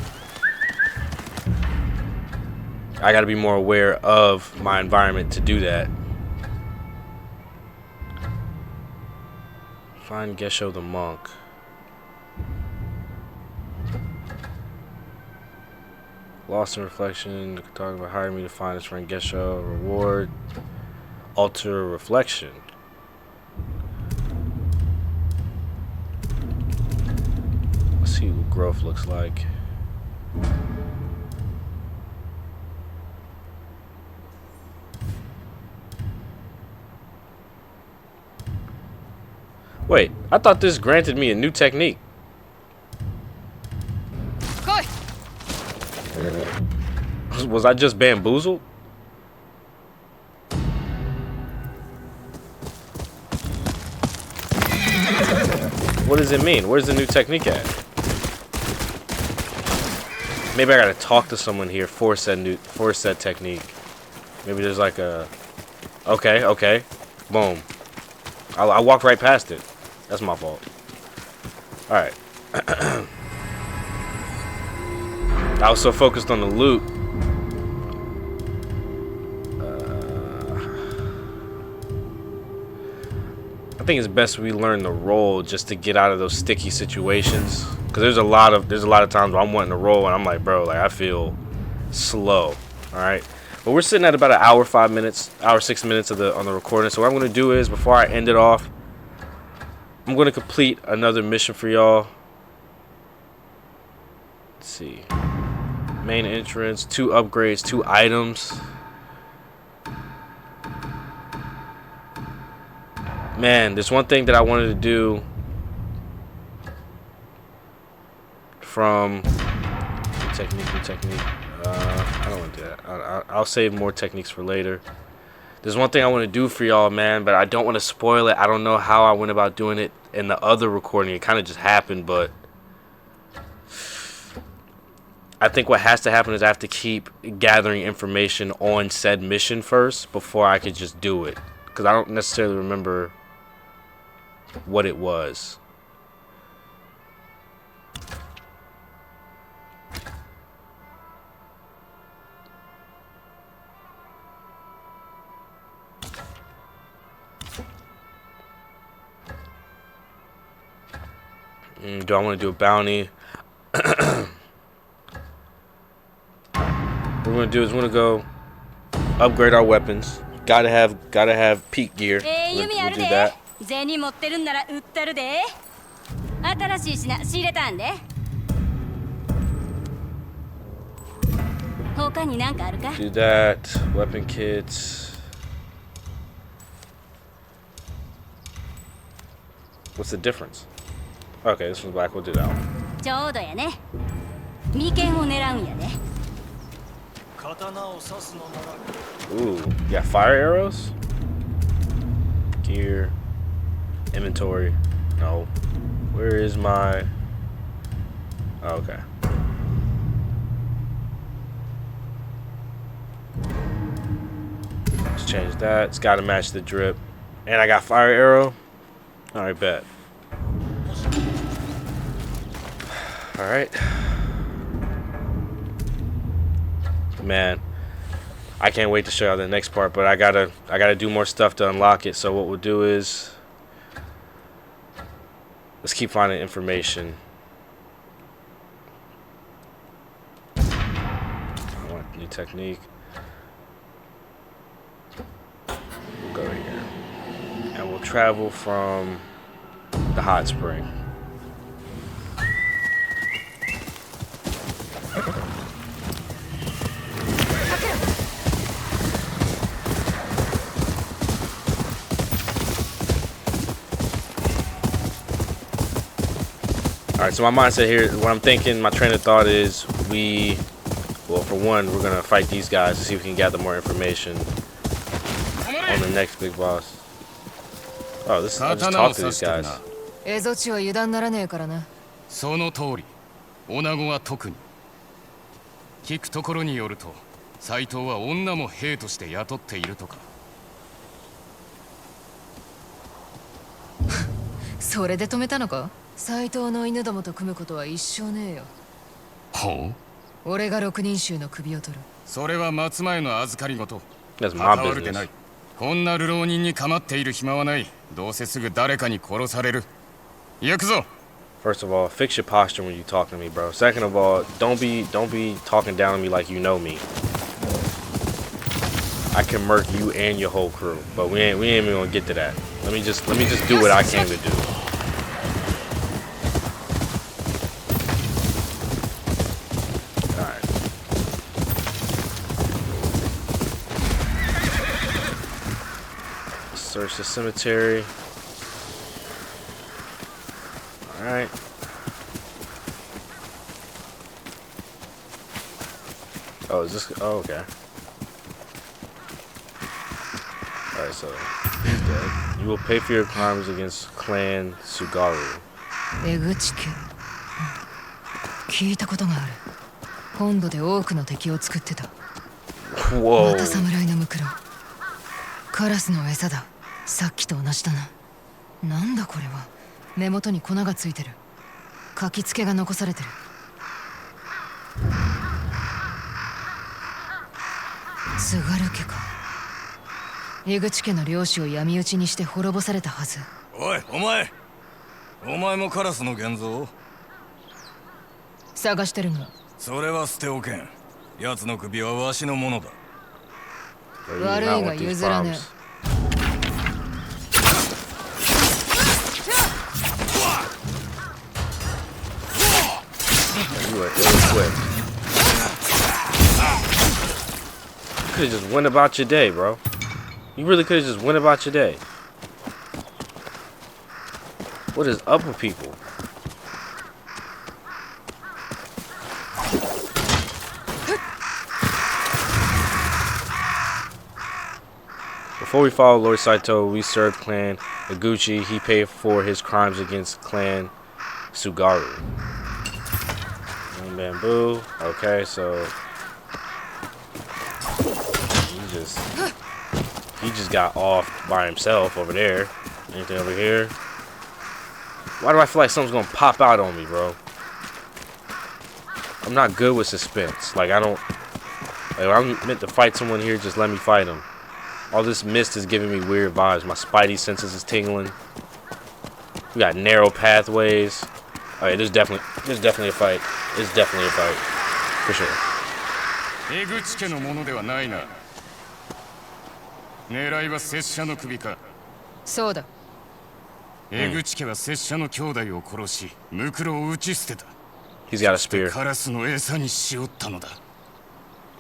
I got to be more aware of my environment to do that. Find Gesho the monk. Lost in reflection. The photographer hired me to find his friend Gesho. Reward. Alter reflection. Let's see what growth looks like. Wait, I thought this granted me a new technique. Was I just bamboozled? What does it mean? Where's the new technique at? Maybe I gotta talk to someone here for said technique. Maybe there's like a... Okay. Boom. I walked right past it. That's my fault. Alright. I was so focused on the loot. I think it's best we learn the roll just to get out of those sticky situations. Cause there's a lot of times where I'm wanting to roll and I'm like, bro, like I feel slow. All right, but we're sitting at about an hour 5 minutes, hour 6 minutes on the recording. So what I'm gonna do is, before I end it off, I'm gonna complete another mission for y'all. Let's see, main entrance, 2 upgrades, 2 items. Man, there's one thing that I wanted to do from new technique. I don't want to do that. I'll save more techniques for later. There's one thing I want to do for y'all, man, but I don't want to spoil it. I don't know how I went about doing it in the other recording. It kind of just happened, but I think what has to happen is I have to keep gathering information on said mission first before I could just do it, because I don't necessarily remember what it was. Do I want to do a bounty? What we're gonna do is we're gonna go upgrade our weapons. Gotta have peak gear. We'll do that. 銭持ってるんなら売ったるで。新しい品仕入れたんで。他に何かあるか？ Do that. Weapon kits. What's the difference? Okay, this one's black. We'll do that one. ちょうどやね。眉間を狙うんやで。 Ooh, you got fire arrows? Gear. Inventory. No. Where is my... Oh, okay. Let's change that. It's got to match the drip. And I got fire arrow. Alright, bet. Alright. Man, I can't wait to show you the next part, but I gotta do more stuff to unlock it. So what we'll do is, let's keep finding information. I want a new technique. We'll go right here, and we'll travel from the hot spring. Alright, so my mindset here, what I'm thinking, my train of thought is well, for one, we're gonna fight these guys to see if we can gather more information on the next big boss. Oh, this I just talked to these guys. 蝦夷地は油断ならねえからな。その通り。女子は特に。聞くところによると、斎藤は女も兵として雇っているとか。それで止めたのか？斎藤の犬どもと組むことは一生ねえよ。ほう？俺が六人衆の首を取る。それは松前の預かり事。That's my 関わるでない。こんな流浪人に構っている暇はない。どうせすぐ誰かに殺される。行くぞ。First of all, fix your posture when you talk to me, bro. Second of all, don't be talking down on me like you know me. I can murk you and your whole crew, but we ain't even gonna get to that. Let me just do what I came to do. Search the cemetery. Alright. Oh, is this... Oh, okay. Alright, so he's dead. You will pay for your crimes against Clan Sugaru. 江口家。聞いたことがある。本土で多くの敵を作ってた。Whoa. また侍のムクロ。カラスの餌だ。さっきと同じだな。なんだこれは。根元に粉がついてる。書き付けが残されてる。津軽家か。江口家の領主を闇討ちにして滅ぼされたはず。おい、お前。お前もカラスの現像？探してるが。それは捨ておけん。奴の首はわしのものだ。悪いが譲らねえ。You went really quick. You could have just went about your day, bro. You really could have just went about your day. What is up with people? Before we follow Lord Saito, we served Clan Iguchi. He paid for his crimes against Clan Tsugaru. Bamboo. Okay, so he just got off by himself over there. Anything over here? Why do I feel like something's gonna pop out on me, bro? I'm not good with suspense. Like I don't. Like when I'm meant to fight someone here, just let me fight them. All this mist is giving me weird vibes. My spidey senses is tingling. We got narrow pathways. Alright, there's definitely a fight. It's definitely a fight. For sure. 江口家のものではないな。狙いは拙者の首か。そうだ。江口家は拙者の兄弟を殺し、ムクロを打ち捨てた。He's got a spear. カラスの餌にしおったのだ。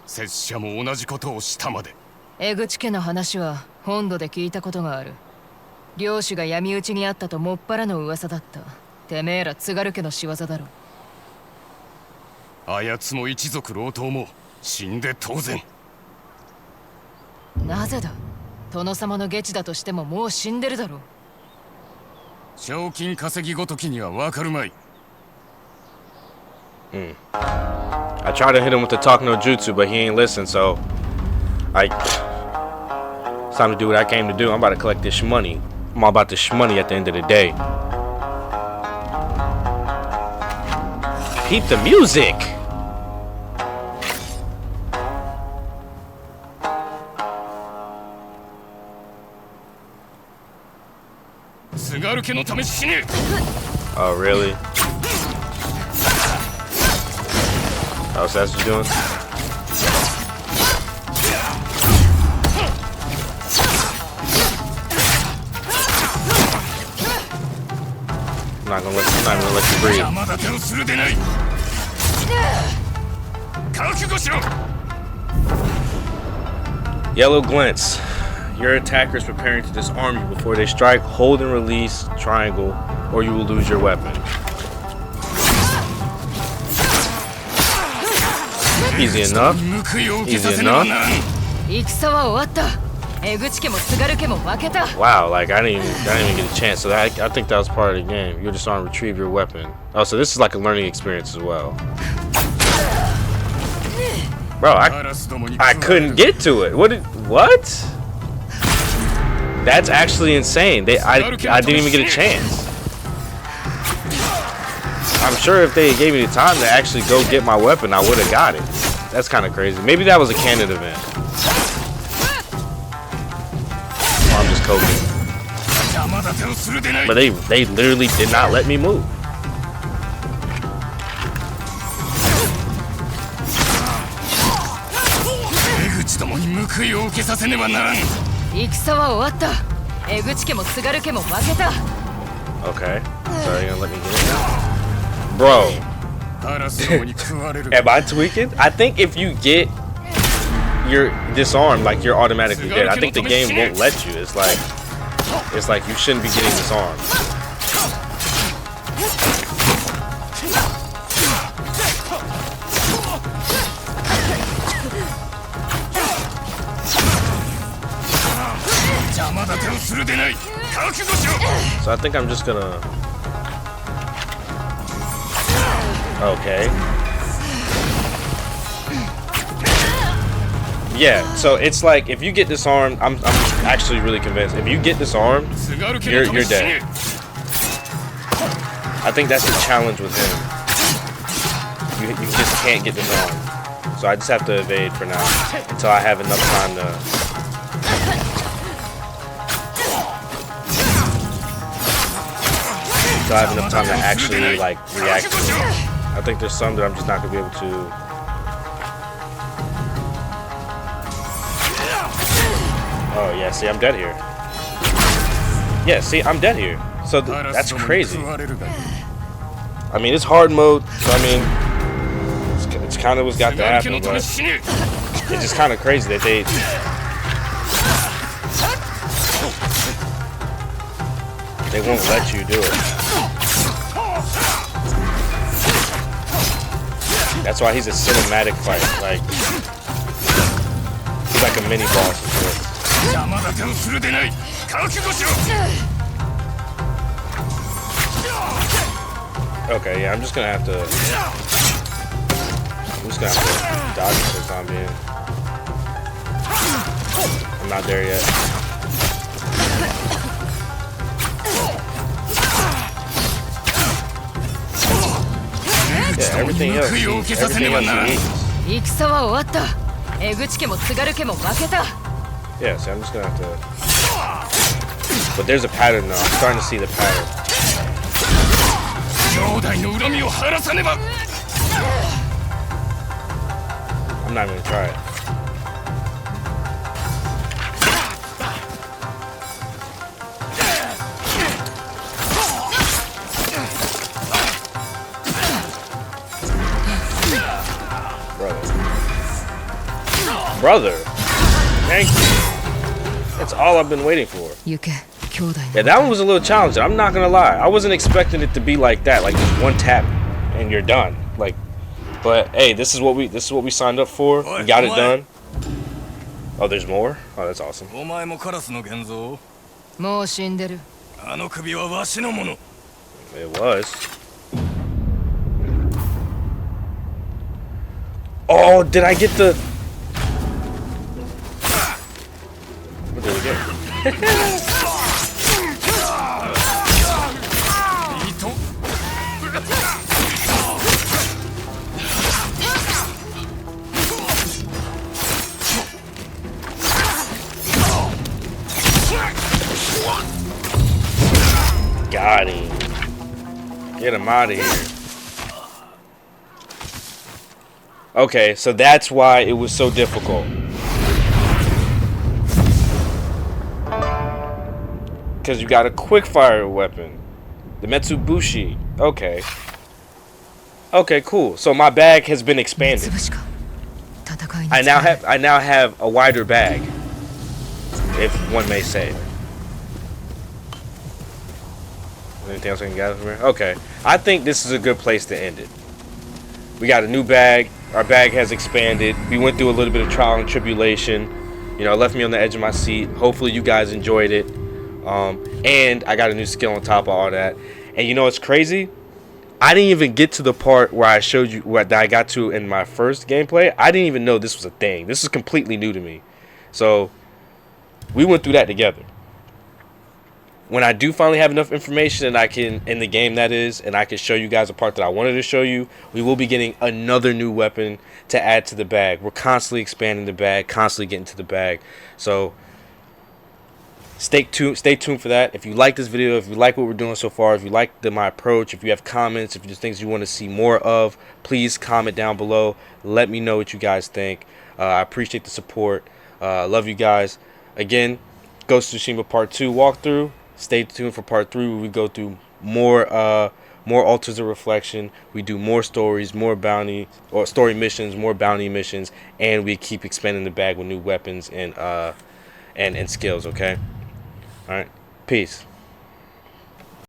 拙者も同じことをしたまで。江口家の話は本土で聞いたことがある。領主が闇討ちにあったともっぱらの噂だった。てめえら津軽家の仕業だろ。あやつも一族老頭も死んで当然。なぜだ。殿様の下知だとしてももう死んでるだろう。賞金稼ぎごときにはわかるまい。I tried to hit him with the talk no jutsu, but he ain't listen, so it's time to do what I came to do. I'm about to collect this shmoney. I'm all about this shmoney at the end of the day. Peep the music! Oh, really? Oh, so that's what you're doing? I'm not gonna let you breathe. Yellow glints. Your attacker is preparing to disarm you before they strike. Hold and release triangle, or you will lose your weapon. Easy enough. Easy enough. Wow, like I didn't even get a chance. So I think that was part of the game. You'll disarm, retrieve your weapon. Oh, so this is like a learning experience as well. Bro, I couldn't get to it. What? That's actually insane. I didn't even get a chance. I'm sure if they gave me the time to actually go get my weapon, I would have got it. That's kind of crazy. Maybe that was a canon event. Or I'm just coping. But they literally did not let me move. Okay. So you're gonna let me get it now? Bro. Am I tweaking? I think if you get your disarmed, like you're automatically dead. I think the game won't let you. It's like you shouldn't be getting disarmed. So I think I'm just gonna. Okay. Yeah, so it's like if you get disarmed, I'm actually really convinced. If you get disarmed, you're dead. I think that's the challenge with him. You just can't get disarmed. So I just have to evade for now until I have enough time to. still have enough time to actually like react to it. I think there's some that I'm just not gonna be able to. Oh yeah, see, I'm dead here. Yeah, see, I'm dead here. So that's crazy. I mean, it's hard mode, so I mean, it's kind of what's got to happen, but it's just kind of crazy that they won't let you do it. That's why he's a cinematic fight. Like, he's like a mini boss. Okay, yeah, I'm just gonna have to dodge this for the time being. I'm not there yet. Yeah, everything else is easy. 戦は終わった。江口家も津軽家も負けた。 Yeah, so I'm just gonna have to. But there's a pattern now. I'm starting to see the pattern. I'm not even gonna try it. Brother. Thank you. That's all I've been waiting for. Yeah, that one was a little challenging. I'm not gonna lie. I wasn't expecting it to be like that, like just one tap and you're done. Like, but hey, this is what we signed up for. We got it done. Oh, there's more? Oh, that's awesome. It was. Oh, did I get the... What did we get? Got him. Get him out of here. Okay, so that's why it was so difficult. Because you got a quick fire weapon. The Metsubushi. Okay. Okay, cool. So my bag has been expanded. I now have a wider bag, if one may say. Anything else I can gather from here? Okay. I think this is a good place to end it. We got a new bag. Our bag has expanded. We went through a little bit of trial and tribulation. You know, it left me on the edge of my seat. Hopefully you guys enjoyed it. And I got a new skill on top of all that. And you know what's crazy? I didn't even get to the part where I showed you that I got to in my first gameplay. I didn't even know this was a thing. This is completely new to me. So we went through that together. When I do finally have enough information and I can, in the game that is, and I can show you guys a part that I wanted to show you, we will be getting another new weapon to add to the bag. We're constantly expanding the bag, constantly getting to the bag. So stay tuned for that. If you like this video, if you like what we're doing so far, if you like my approach, if you have comments, if there's things you want to see more of, please comment down below. Let me know what you guys think. I appreciate the support. Love you guys. Again, Ghost of Tsushima Part 2 walkthrough. Stay tuned for Part 3 where we go through more altars of reflection. We do more stories, more bounty or story missions, more bounty missions, and we keep expanding the bag with new weapons and skills. Okay. All right. Peace.